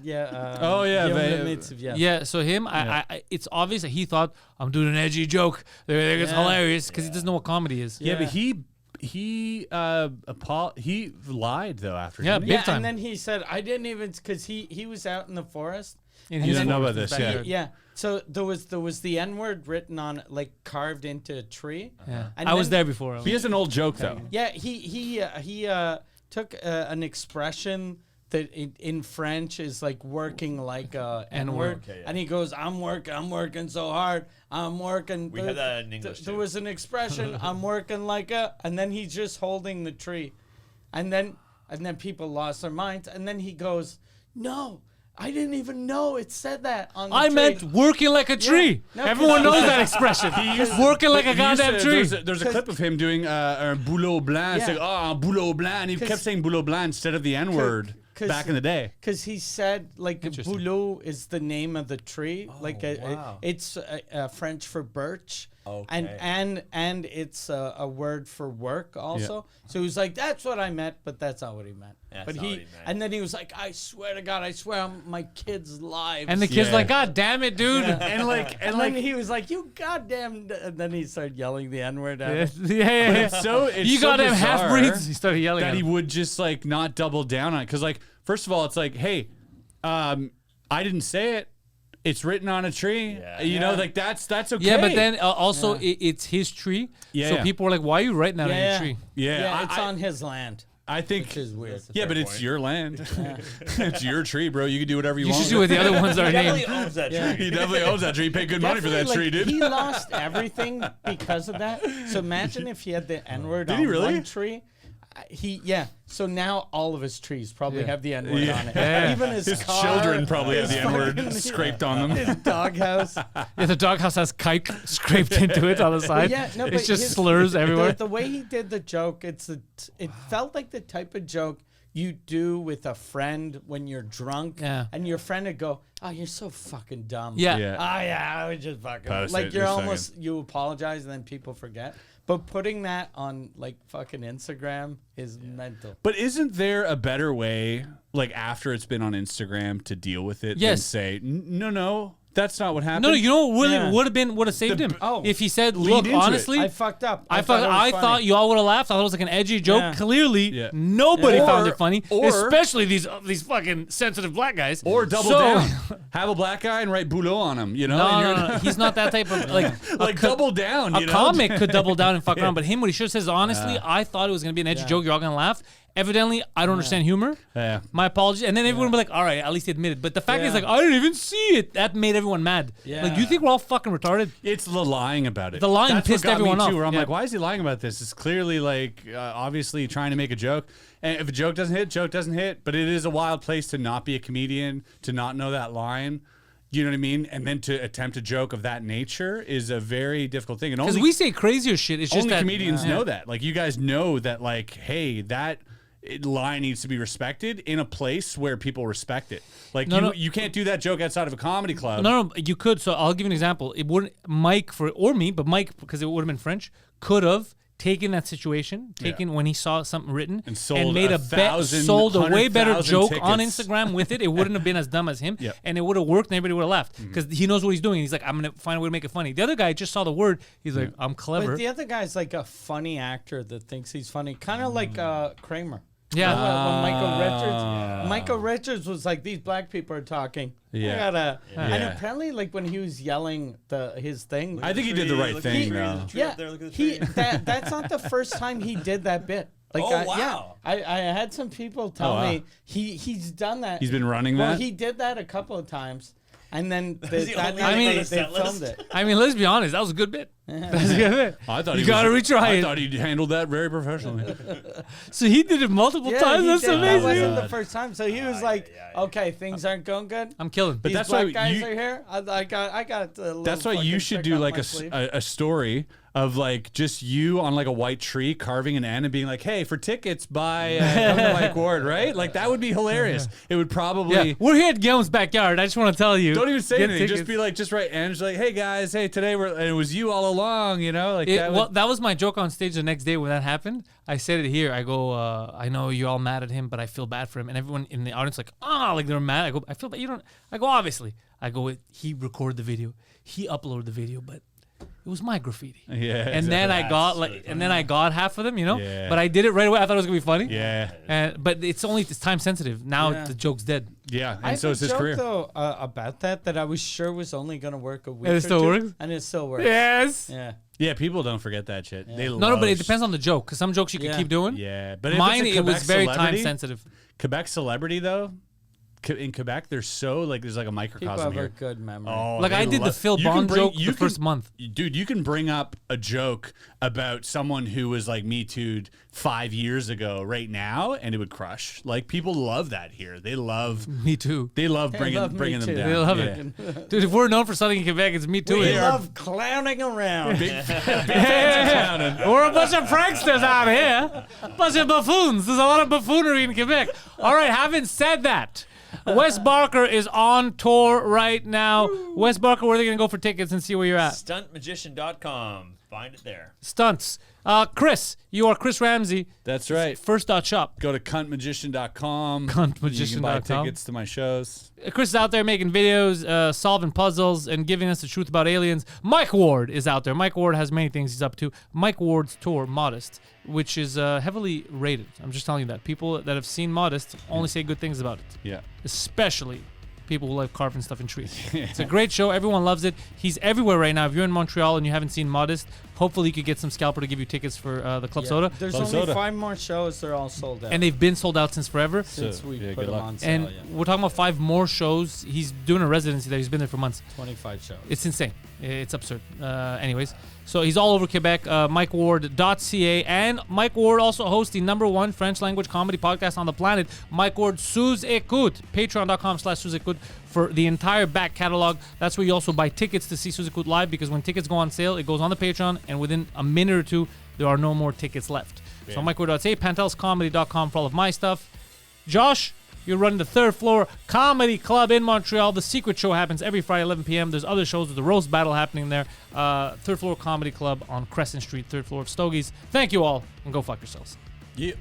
yeah. Oh, yeah, Give him they- the mitts of- yeah. Yeah, so him, I it's obvious that he thought I'm doing an edgy joke. It's Yeah. hilarious because he doesn't know what comedy is. Yeah, but Yeah. he lied though after. Yeah, didn't he? Yeah, time. and then he said, I didn't even, because he was out in the forest. In You his don't know forest, about his this, yeah. backyard. Yeah. So there was the N-word written on, like, carved into a tree. Yeah. And I was then- there before. He has an old joke though. Yeah, he took an expression that in French is like working like a N-word. Okay, yeah. And he goes, I'm working so hard. I'm working. We had that in English, There too. was an expression, I'm working like a, and then he's just holding the tree. And then And then people lost their minds. And then he goes, no, I didn't even know it said that on the I tree. meant working like a tree. No, Everyone 'cause- knows that expression. Working like a He used goddamn to- tree. There's a clip of him doing un boulot blanc. It's Yeah. like, un boulot blanc. And he kept saying boulot blanc instead of the N word 'cause- back in the day. Because he said, like, Interesting. boulot is the name of the tree. wow. It's French for birch. Okay. And it's a word for work also. So he was like, that's what I meant, but that's not what he meant. That's but not what he meant. And then he was like, I swear to God, I swear on my kids' lives. And the kid's Yeah. like, God damn it, dude. And like, and then he was like, you goddamn. And then he started yelling the N word at Yeah, him. yeah. But it's so it's You so goddamn bizarre half breeds. He started yelling that at he him. would just like not double down on it. Because like, first of all, it's like, hey, I didn't say it. It's written on a tree. Yeah. You know, like that's okay. Yeah, but then also it's his tree. Yeah, So yeah. people were like, why are you writing that on your tree? yeah, It's on his land. I think Which is weird. Yeah, but it's your land. It's your tree, bro. You can do whatever you You want. should see what the other ones are He named. definitely owns that tree. He definitely owns that tree. He paid good money for that Definitely, tree, like, dude. He lost everything because of that. So imagine if he had the N word Did on he really? one tree. So now all of in trees probably have the N word Yeah. on it. Yeah. Even his car, Children probably have his the N word fucking- scraped on them. His doghouse. Yeah, the doghouse has kite scraped into it on the side. Yeah, no, but it's just his- slurs everywhere. The way he did the joke, it felt like the type of joke you do with a friend when you're drunk. Yeah. And your friend would go, "Oh, you're so fucking dumb." Yeah. Yeah. Ah, yeah, I was just fucking Post like it you're in a almost you apologize and then people forget. But putting that on like fucking Instagram is mental. But isn't there a better way, like after it's been on Instagram, to deal with it than Yes. say, no, that's not what happened? No, you know what Yeah. would have saved him? Oh. If he said, Lead look, into it. honestly, I fucked up. I thought it was funny. thought you all would have laughed. I thought it was like an edgy joke. Yeah. Clearly, Yeah. nobody Yeah. found Or- it funny, or- especially these fucking sensitive black guys. Or double So- down. Have a black guy and write boulot on him, you know? No, and no, you're- no, he's not that type of like. Like double down, A you know? comic could double down and fuck around, but him, what he should have said is, honestly, I thought it was gonna be an edgy joke. You're all gonna laugh. Evidently, I don't understand humor. Yeah. My apologies. And then everyone would be like, all right, at least he admitted. But the fact is, Yeah. like, I didn't even see it. That made everyone mad. Like, you think we're all fucking retarded? It's the lying about it. The lying That's what pissed got everyone me off. too, where I'm Yeah. like, why is he lying about this? It's clearly like obviously trying to make a joke. And if a joke doesn't hit, joke doesn't hit. But it is a wild place to not be a comedian, to not know that line. You know what I mean? And then to attempt a joke of that nature is a very difficult thing. And Because only we say crazier shit. It's just only that comedians know that. Like you guys know that. Like, hey, that line needs to be respected in a place where people respect it. Like you can't do that joke outside of a comedy club. No, you could. So I'll give you an example. It wouldn't Mike or me, but Mike, because it would have been French, could have taken that situation, when he saw something written And sold made a a bet, 1,000, sold a way better 100,000 joke on tickets. Instagram with it. It wouldn't have been as dumb as him, Yep. and it would have worked, and everybody would have laughed because he knows what he's doing. He's like, I'm gonna find a way to make it funny. The other guy just saw the word. He's like, I'm clever. But the other guy's like a funny actor that thinks he's funny, kind of like Kramer. Yeah. When Michael Richards was like, these black people are talking. Yeah. I gotta. And Yeah. apparently, like when he was yelling his thing. I think he did the right thing, though. Yeah, There, look at the he tree. that's not the first time he did that bit. Like, Oh, wow. I had some people tell Oh, wow. me he's done that. He's been running Well, that? he did that a couple of times, and then Is he that only night on they the set filmed list? it. I mean, let's be honest. That was a good bit. That's a good bit. I thought You he gotta was, retry I it. thought he handled that very professionally. So he did it multiple times. he That's did. That amazing. wasn't the first time. So he was like, "Okay, things aren't going good. I'm killing. But These that's black why guys you- are here. I got. A little That's why you fucking should trick do up like my a sleeve. story of like just you on like a white tree carving an N and being like, hey, for tickets buy come to Mike Ward, right? Like that would be hilarious. It would probably Yeah, we're here at Guillaume's backyard. I just want to tell you. don't even say Get anything. Just tickets. be like, just write and just like, hey guys, hey today and it was you all along, you know, like that. Well, that was my joke on stage the next day when that happened. I said it here. I go, I know you're all mad at him, but I feel bad for him. And everyone in the audience like, like they're mad. I go, I feel bad. You don't. I go, obviously. I go, he recorded the video. He uploaded the video, but it was my graffiti. Yeah, And then I That's got really and then I got half of them, you know. Yeah. But I did it right away. I thought it was gonna be funny. yeah, But it's time sensitive. Now Yeah. the joke's dead. yeah, I and so have is a his joke, career. though, about that I was sure was only gonna work a week. And it or still two, works? and it still works. Yes. Yeah. Yeah, people don't forget that shit. They No, but it depends on the joke. Because some jokes you can Yeah. keep doing. Yeah, but if Mine, it's a it was Quebec very time celebrity- sensitive. Quebec celebrity though, in Quebec, they're so like there's like a People microcosm have a here. good memory. Oh, Like they I did the love- Phil you can Bond bring- joke you the can- first month. Dude, you can bring up a joke about someone who was like Me Too'd 5 years ago right now, and it would crush. Like people love that here. They love Me too. they love They bringing love Me bringing them Too. down. They love Yeah. it. Dude, if we're known for something in Quebec, it's Me Too. We love clowning around. We're a bunch of pranksters out here. A bunch of buffoons. There's a lot of buffoonery in Quebec. All right, having said that, Wes Barker is on tour right now. Wes Barker, where are they going to go for tickets and see where you're at? Stuntmagician.com. Find it there. Stunts. Chris, you are Chris Ramsay. That's right. First.shop. Go to cuntmagician.com. Cuntmagician.com. You can buy tickets to my shows. Chris is out there making videos, solving puzzles, and giving us the truth about aliens. Mike Ward is out there. Mike Ward has many things he's up to. Mike Ward's tour, Modest, which is heavily rated. I'm just telling you that. People that have seen Modest only say good things about it. Yeah. Especially people who like carving stuff in trees. It's a great show. Everyone loves it. He's everywhere right now. If you're in Montreal and you haven't seen Modest, hopefully you could get some scalper to give you tickets for the Club Soda. There's Club only Soda. 5 more shows. They're all sold out. And they've been sold out since forever. since So, we yeah, put good them luck. on sale, And yeah. we're talking about 5 more shows. He's doing a residency there. He's been there for months. 25 shows. It's insane. It's absurd. Anyways, so he's all over Quebec. MikeWard.ca. And Mike Ward also hosts the #1 French language comedy podcast on the planet, Mike Ward Sous Écoute. Patreon.com/Sous Écoute for the entire back catalog. That's where you also buy tickets to see Sous Écoute live, because when tickets go on sale, it goes on the Patreon, and within a minute or two, there are no more tickets left. So MikeWard.ca, PantelisComedy.com for all of my stuff. Josh, you're running the Third Floor Comedy Club in Montreal. The Secret Show happens every Friday, 11 p.m. There's other shows with the Roast Battle happening there. Third Floor Comedy Club on Crescent Street, third floor of Stogie's. Thank you all, and go fuck yourselves. Yeah.